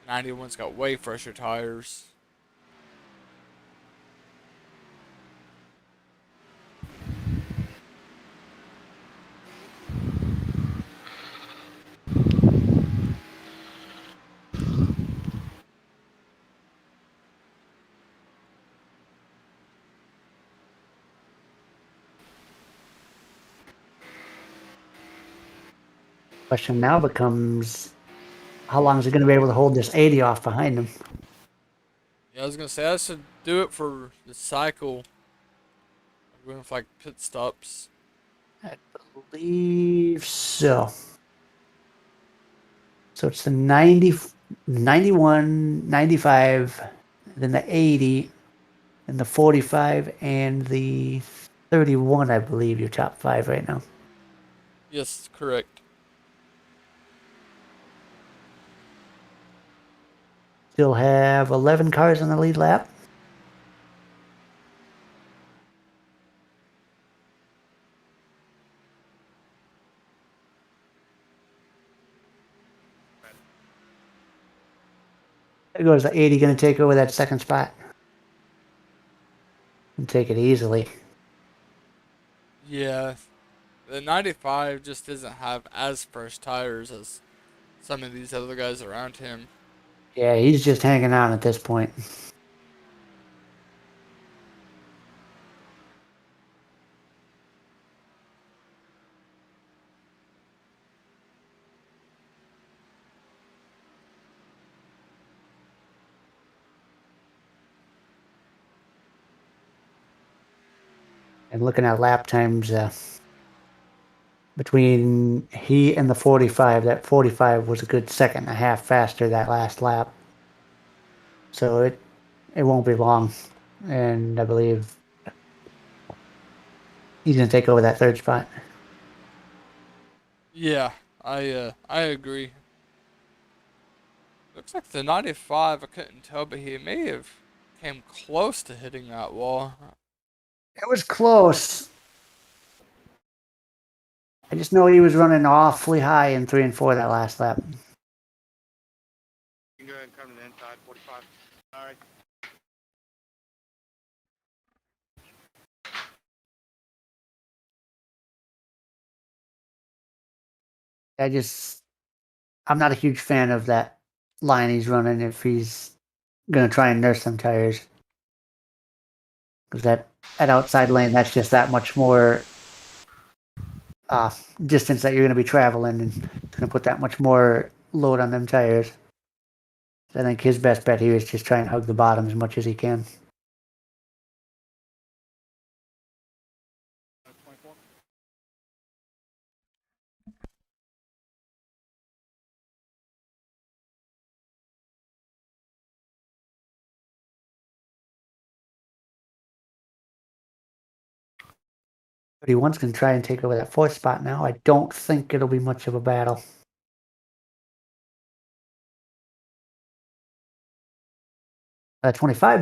Speaker 3: 91's got way fresher tires.
Speaker 4: Question now becomes, how long is he going to be able to hold this 80 off behind him?
Speaker 3: Yeah, I was gonna say I should do it for the cycle. Going with like pit stops.
Speaker 4: I believe so. So it's the 90, 91, 95, then the 80, and the 45, and the 31, I believe, your top five right now.
Speaker 3: Yes, correct.
Speaker 4: Still have 11 cars on the lead lap. There goes the 80, going to take over that second spot. And take it easily.
Speaker 3: Yeah, the 95 just doesn't have as fresh tires as some of these other guys around him.
Speaker 4: Yeah, he's just hanging on at this point. And looking at lap times between he and the 45, that 45 was a good second and a half faster that last lap. So it won't be long. And I believe he's going to take over that third spot.
Speaker 3: Yeah, I agree. Looks like the 95, I couldn't tell, but he may have came close to hitting that wall.
Speaker 4: It was close. I just know he was running awfully high in 3 and 4 that last lap.
Speaker 8: You can go ahead and come to the inside, 45. All right.
Speaker 4: I'm not a huge fan of that line he's running if he's going to try and nurse them tires. Because that outside lane, that's just that much more distance that you're going to be traveling, and it's going to put that much more load on them tires. I think his best bet here is just try and hug the bottom as much as he can. 31's going to try and take over that 4th spot now. I don't think it'll be much of a battle. 25